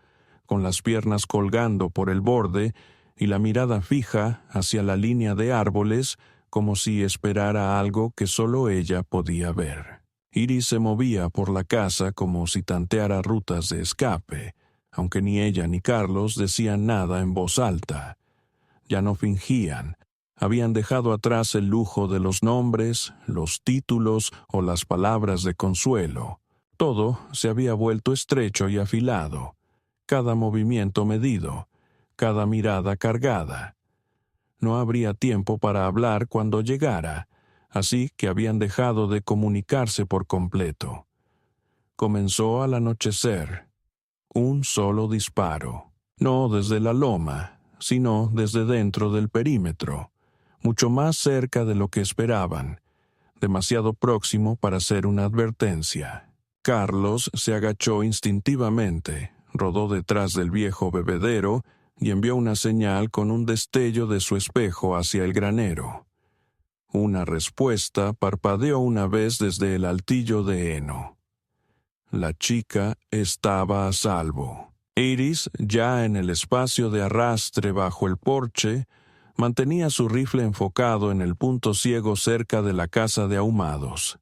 S1: con las piernas colgando por el borde y la mirada fija hacia la línea de árboles, como si esperara algo que solo ella podía ver. Iris se movía por la casa como si tanteara rutas de escape, aunque ni ella ni Carlos decían nada en voz alta. Ya no fingían. Habían dejado atrás el lujo de los nombres, los títulos o las palabras de consuelo. Todo se había vuelto estrecho y afilado, cada movimiento medido, cada mirada cargada. No habría tiempo para hablar cuando llegara, así que habían dejado de comunicarse por completo. Comenzó al anochecer. Un solo disparo, no desde la loma, sino desde dentro del perímetro, mucho más cerca de lo que esperaban, demasiado próximo para ser una advertencia. Carlos se agachó instintivamente, rodó detrás del viejo bebedero y envió una señal con un destello de su espejo hacia el granero. Una respuesta parpadeó una vez desde el altillo de heno. La chica estaba a salvo. Iris, ya en el espacio de arrastre bajo el porche, mantenía su rifle enfocado en el punto ciego cerca de la casa de ahumados.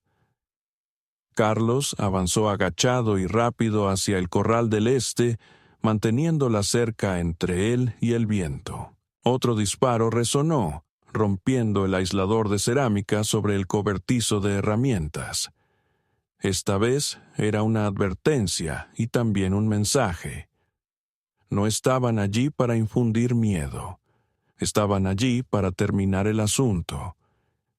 S1: Carlos avanzó agachado y rápido hacia el corral del este, manteniendo la cerca entre él y el viento. Otro disparo resonó, rompiendo el aislador de cerámica sobre el cobertizo de herramientas. Esta vez era una advertencia y también un mensaje. No estaban allí para infundir miedo. Estaban allí para terminar el asunto.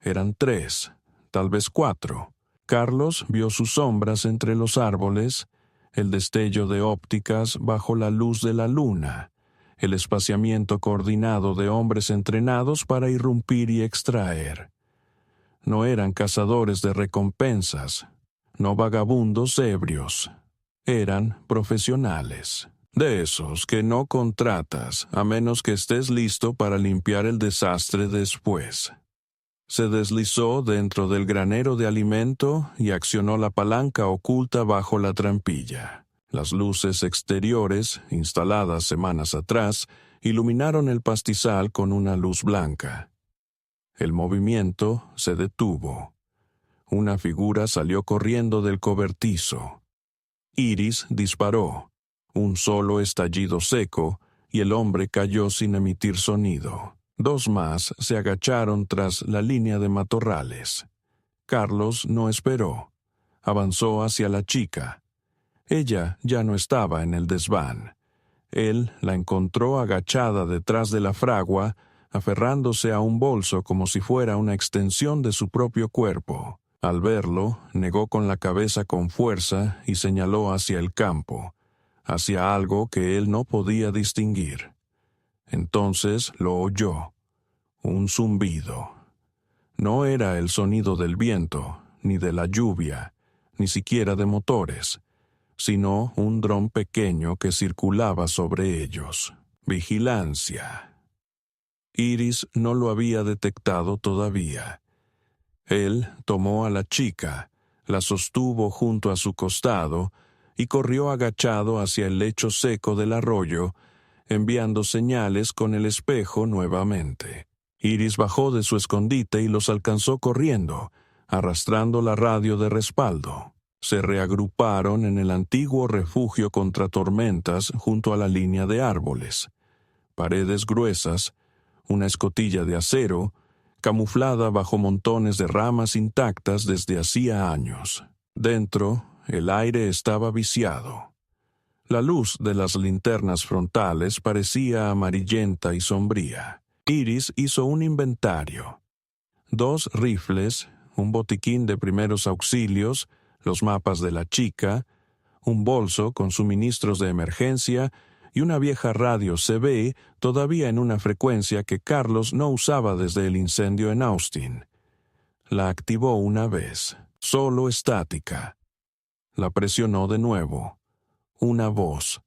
S1: Eran 3, tal vez 4. Carlos vio sus sombras entre los árboles, el destello de ópticas bajo la luz de la luna, el espaciamiento coordinado de hombres entrenados para irrumpir y extraer. No eran cazadores de recompensas, no vagabundos ebrios. Eran profesionales. De esos que no contratas a menos que estés listo para limpiar el desastre después. Se deslizó dentro del granero de alimento y accionó la palanca oculta bajo la trampilla. Las luces exteriores, instaladas semanas atrás, iluminaron el pastizal con una luz blanca. El movimiento se detuvo. Una figura salió corriendo del cobertizo. Iris disparó. Un solo estallido seco, y el hombre cayó sin emitir sonido. 2 más se agacharon tras la línea de matorrales. Carlos no esperó. Avanzó hacia la chica. Ella ya no estaba en el desván. Él la encontró agachada detrás de la fragua, aferrándose a un bolso como si fuera una extensión de su propio cuerpo. Al verlo, negó con la cabeza con fuerza y señaló hacia el campo, hacia algo que él no podía distinguir. Entonces lo oyó. Un zumbido. No era el sonido del viento, ni de la lluvia, ni siquiera de motores, sino un dron pequeño que circulaba sobre ellos. Vigilancia. Iris no lo había detectado todavía. Él tomó a la chica, la sostuvo junto a su costado y corrió agachado hacia el lecho seco del arroyo, enviando señales con el espejo nuevamente. Iris bajó de su escondite y los alcanzó corriendo, arrastrando la radio de respaldo. Se reagruparon en el antiguo refugio contra tormentas junto a la línea de árboles. Paredes gruesas, una escotilla de acero, camuflada bajo montones de ramas intactas desde hacía años. Dentro, el aire estaba viciado. La luz de las linternas frontales parecía amarillenta y sombría. Iris hizo un inventario. 2 rifles, un botiquín de primeros auxilios, los mapas de la chica, un bolso con suministros de emergencia y una vieja radio CB todavía en una frecuencia que Carlos no usaba desde el incendio en Austin. La activó una vez, solo estática. La presionó de nuevo. Una voz.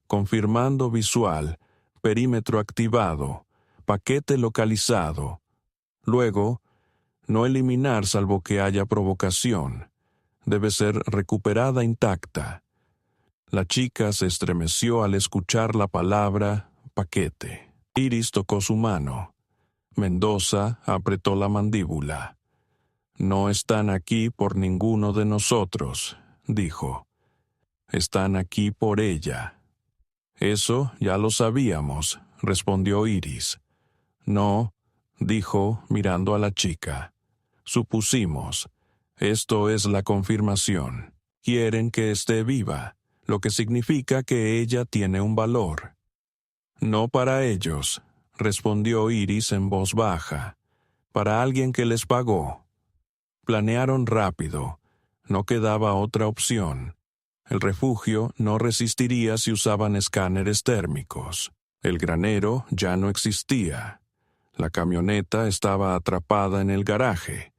S1: Confirmando visual, perímetro activado, paquete localizado. Luego, no eliminar salvo que haya provocación. Debe ser recuperada intacta. La chica se estremeció al escuchar la palabra paquete. Iris tocó su mano. Mendoza apretó la mandíbula. No están aquí por ninguno de nosotros, dijo. Están aquí por ella. Eso ya lo sabíamos, respondió Iris. No, dijo mirando a la chica. Supusimos. Esto es la confirmación. Quieren que esté viva, lo que significa que ella tiene un valor. No para ellos, respondió Iris en voz baja. Para alguien que les pagó. Planearon rápido. No quedaba otra opción. El refugio no resistiría si usaban escáneres térmicos. El granero ya no existía. La camioneta estaba atrapada en el garaje.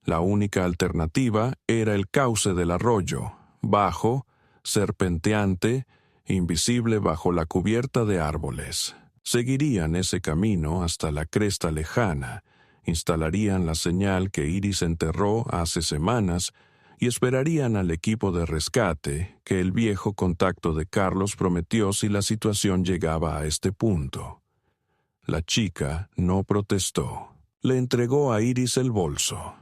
S1: La única alternativa era el cauce del arroyo, bajo, serpenteante, invisible bajo la cubierta de árboles. Seguirían ese camino hasta la cresta lejana, instalarían la señal que Iris enterró hace semanas y esperarían al equipo de rescate que el viejo contacto de Carlos prometió si la situación llegaba a este punto. La chica no protestó. Le entregó a Iris el bolso.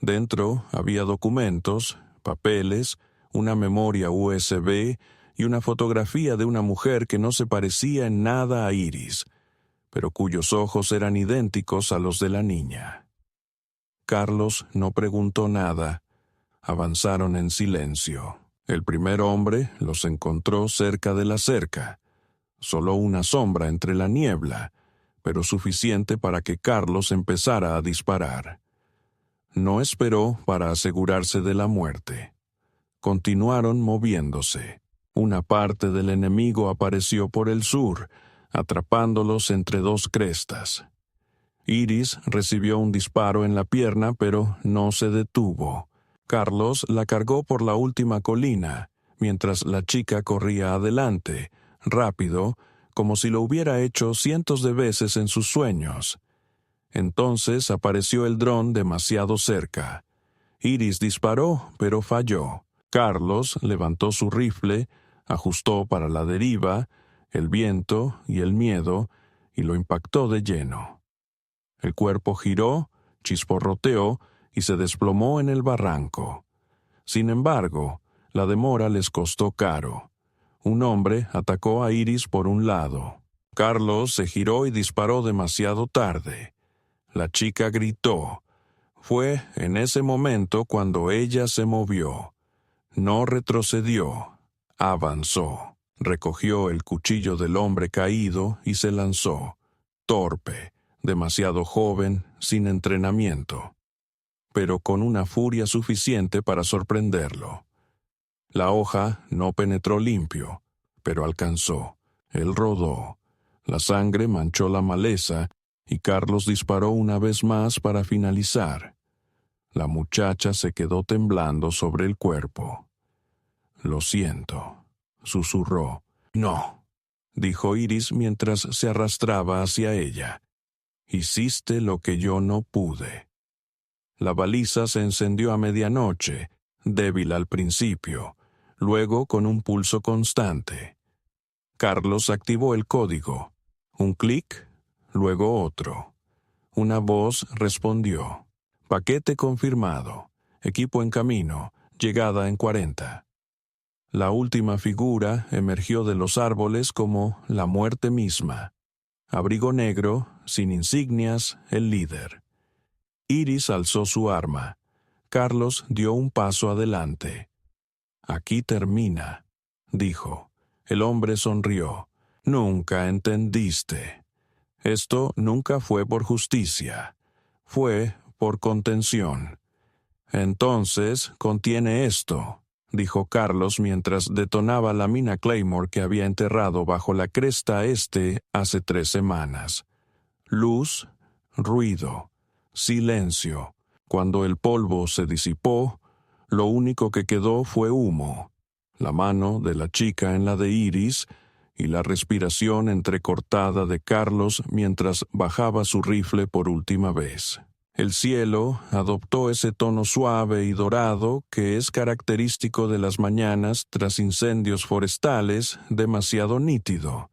S1: Dentro había documentos, papeles, una memoria USB y una fotografía de una mujer que no se parecía en nada a Iris, pero cuyos ojos eran idénticos a los de la niña. Carlos no preguntó nada. Avanzaron en silencio. El primer hombre los encontró cerca de la cerca. Solo una sombra entre la niebla, pero suficiente para que Carlos empezara a disparar. No esperó para asegurarse de la muerte. Continuaron moviéndose. Una parte del enemigo apareció por el sur, atrapándolos entre dos crestas. Iris recibió un disparo en la pierna, pero no se detuvo. Carlos la cargó por la última colina, mientras la chica corría adelante, rápido, como si lo hubiera hecho cientos de veces en sus sueños. Entonces apareció el dron demasiado cerca. Iris disparó, pero falló. Carlos levantó su rifle, ajustó para la deriva, el viento y el miedo, y lo impactó de lleno. El cuerpo giró, chisporroteó y se desplomó en el barranco. Sin embargo, la demora les costó caro. Un hombre atacó a Iris por un lado. Carlos se giró y disparó demasiado tarde. La chica gritó. Fue en ese momento cuando ella se movió. No retrocedió, avanzó. Recogió el cuchillo del hombre caído y se lanzó. Torpe, demasiado joven, sin entrenamiento, pero con una furia suficiente para sorprenderlo. La hoja no penetró limpio, pero alcanzó. Él rodó. La sangre manchó la maleza y Carlos disparó una vez más para finalizar. La muchacha se quedó temblando sobre el cuerpo. «Lo siento», susurró. «No», dijo Iris mientras se arrastraba hacia ella. «Hiciste lo que yo no pude». La baliza se encendió a medianoche, débil al principio, luego con un pulso constante. Carlos activó el código. Un clic, luego otro. Una voz respondió. «Paquete confirmado. Equipo en camino. Llegada en 40». La última figura emergió de los árboles como la muerte misma. Abrigo negro, sin insignias, el líder. Iris alzó su arma. Carlos dio un paso adelante. «Aquí termina», dijo. El hombre sonrió. «Nunca entendiste. Esto nunca fue por justicia. Fue por contención. Entonces contiene esto», dijo Carlos mientras detonaba la mina Claymore que había enterrado bajo la cresta este hace 3 semanas. Luz, ruido, silencio. Cuando el polvo se disipó, lo único que quedó fue humo. La mano de la chica en la de Iris y la respiración entrecortada de Carlos mientras bajaba su rifle por última vez. El cielo adoptó ese tono suave y dorado que es característico de las mañanas tras incendios forestales, demasiado nítido,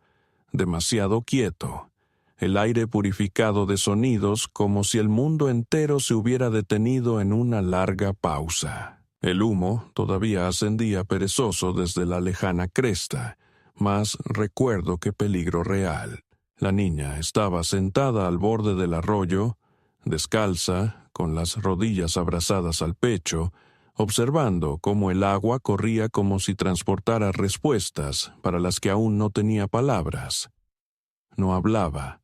S1: demasiado quieto. El aire purificado de sonidos como si el mundo entero se hubiera detenido en una larga pausa. El humo todavía ascendía perezoso desde la lejana cresta, más recuerdo que peligro real. La niña estaba sentada al borde del arroyo, descalza, con las rodillas abrazadas al pecho, observando cómo el agua corría como si transportara respuestas para las que aún no tenía palabras. No hablaba.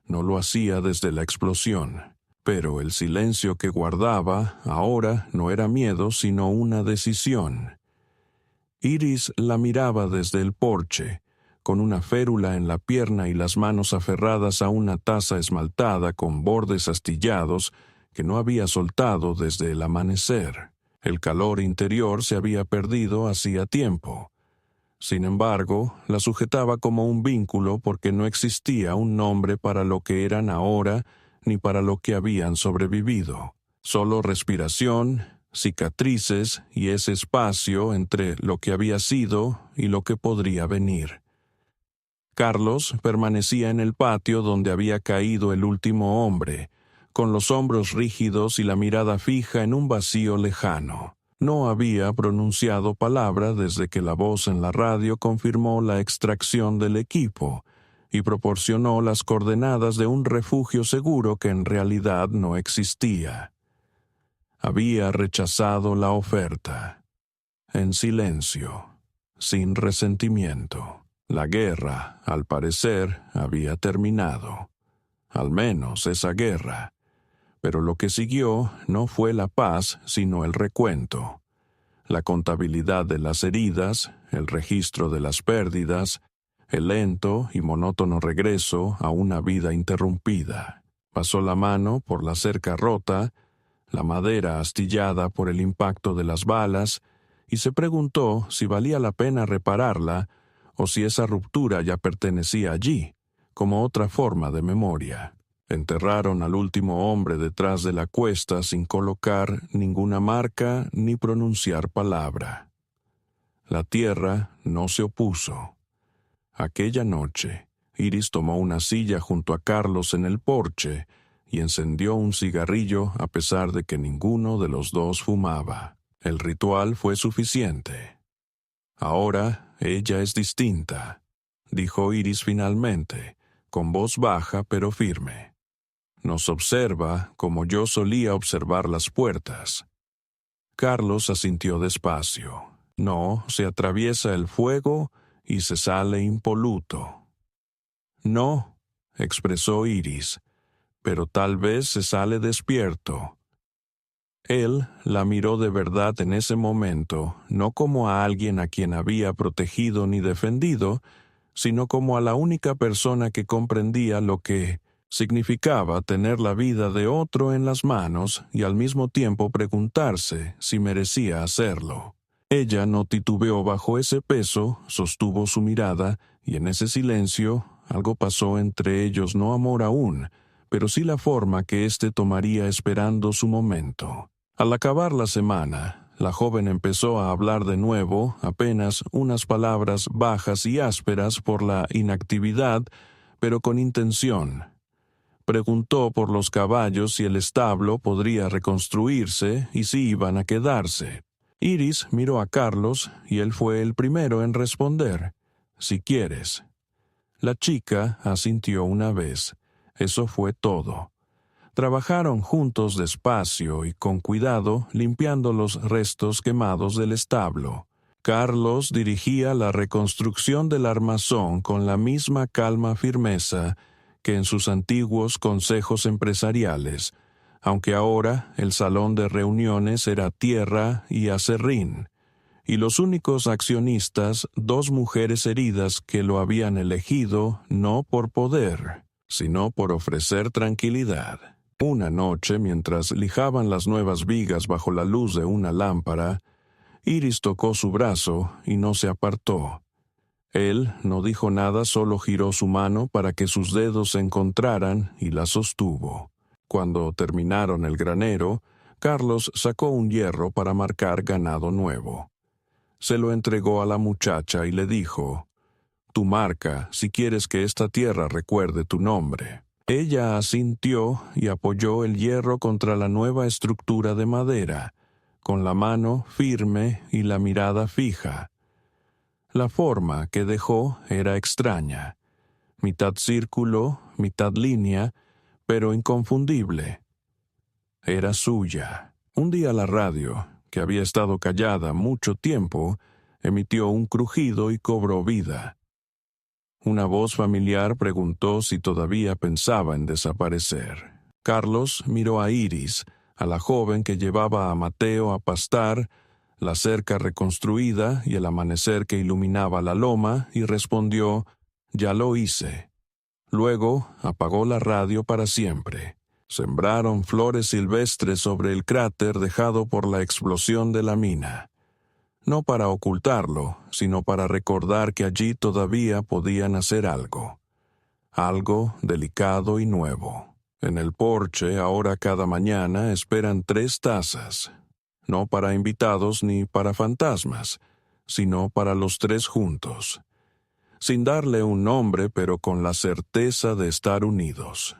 S1: No lo hacía desde la explosión, pero el silencio que guardaba ahora no era miedo sino una decisión. Iris la miraba desde el porche, con una férula en la pierna y las manos aferradas a una taza esmaltada con bordes astillados que no había soltado desde el amanecer. El calor interior se había perdido hacía tiempo. Sin embargo, la sujetaba como un vínculo porque no existía un nombre para lo que eran ahora ni para lo que habían sobrevivido. Solo respiración, cicatrices y ese espacio entre lo que había sido y lo que podría venir. Carlos permanecía en el patio donde había caído el último hombre, con los hombros rígidos y la mirada fija en un vacío lejano. No había pronunciado palabra desde que la voz en la radio confirmó la extracción del equipo y proporcionó las coordenadas de un refugio seguro que en realidad no existía. Había rechazado la oferta. En silencio, sin resentimiento. La guerra, al parecer, había terminado. al menos esa guerra. Pero lo que siguió no fue la paz, sino el recuento. La contabilidad de las heridas, el registro de las pérdidas, el lento y monótono regreso a una vida interrumpida. Pasó la mano por la cerca rota, la madera astillada por el impacto de las balas, y se preguntó si valía la pena repararla o si esa ruptura ya pertenecía allí, como otra forma de memoria. Enterraron al último hombre detrás de la cuesta sin colocar ninguna marca ni pronunciar palabra. La tierra no se opuso. Aquella noche, Iris tomó una silla junto a Carlos en el porche y encendió un cigarrillo a pesar de que ninguno de los dos fumaba. El ritual fue suficiente. Ahora ella es distinta, dijo Iris finalmente, con voz baja pero firme. Nos observa como yo solía observar las puertas. Carlos asintió despacio. No, se atraviesa el fuego y se sale impoluto. No, expresó Iris, pero tal vez se sale despierto. Él la miró de verdad en ese momento, no como a alguien a quien había protegido ni defendido, sino como a la única persona que comprendía lo que significaba tener la vida de otro en las manos y al mismo tiempo preguntarse si merecía hacerlo. Ella no titubeó bajo ese peso, sostuvo su mirada, y en ese silencio algo pasó entre ellos, no amor aún, pero sí la forma que éste tomaría esperando su momento. Al acabar la semana, la joven empezó a hablar de nuevo, apenas unas palabras bajas y ásperas por la inactividad, pero con intención. Preguntó por los caballos si el establo podría reconstruirse y si iban a quedarse. Iris miró a Carlos y él fue el primero en responder, «Si quieres». La chica asintió una vez. Eso fue todo. Trabajaron juntos despacio y con cuidado, limpiando los restos quemados del establo. Carlos dirigía la reconstrucción del armazón con la misma calma firmeza que en sus antiguos consejos empresariales, aunque ahora el salón de reuniones era tierra y aserrín, y los únicos accionistas, dos mujeres heridas que lo habían elegido no por poder, sino por ofrecer tranquilidad. Una noche, mientras lijaban las nuevas vigas bajo la luz de una lámpara, Iris tocó su brazo y no se apartó. Él no dijo nada, solo giró su mano para que sus dedos se encontraran y la sostuvo. Cuando terminaron el granero, Carlos sacó un hierro para marcar ganado nuevo. Se lo entregó a la muchacha y le dijo, «Tu marca, si quieres que esta tierra recuerde tu nombre». Ella asintió y apoyó el hierro contra la nueva estructura de madera, con la mano firme y la mirada fija. La forma que dejó era extraña, mitad círculo, mitad línea, pero inconfundible. Era suya. Un día la radio, que había estado callada mucho tiempo, emitió un crujido y cobró vida. Una voz familiar preguntó si todavía pensaba en desaparecer. Carlos miró a Iris, a la joven que llevaba a Mateo a pastar, la cerca reconstruida y el amanecer que iluminaba la loma, y respondió, «Ya lo hice». Luego apagó la radio para siempre. Sembraron flores silvestres sobre el cráter dejado por la explosión de la mina. No para ocultarlo, sino para recordar que allí todavía podían hacer algo. Algo delicado y nuevo. En el porche, ahora cada mañana, esperan 3 tazas. No para invitados ni para fantasmas, sino para los 3 juntos. Sin darle un nombre, pero con la certeza de estar unidos.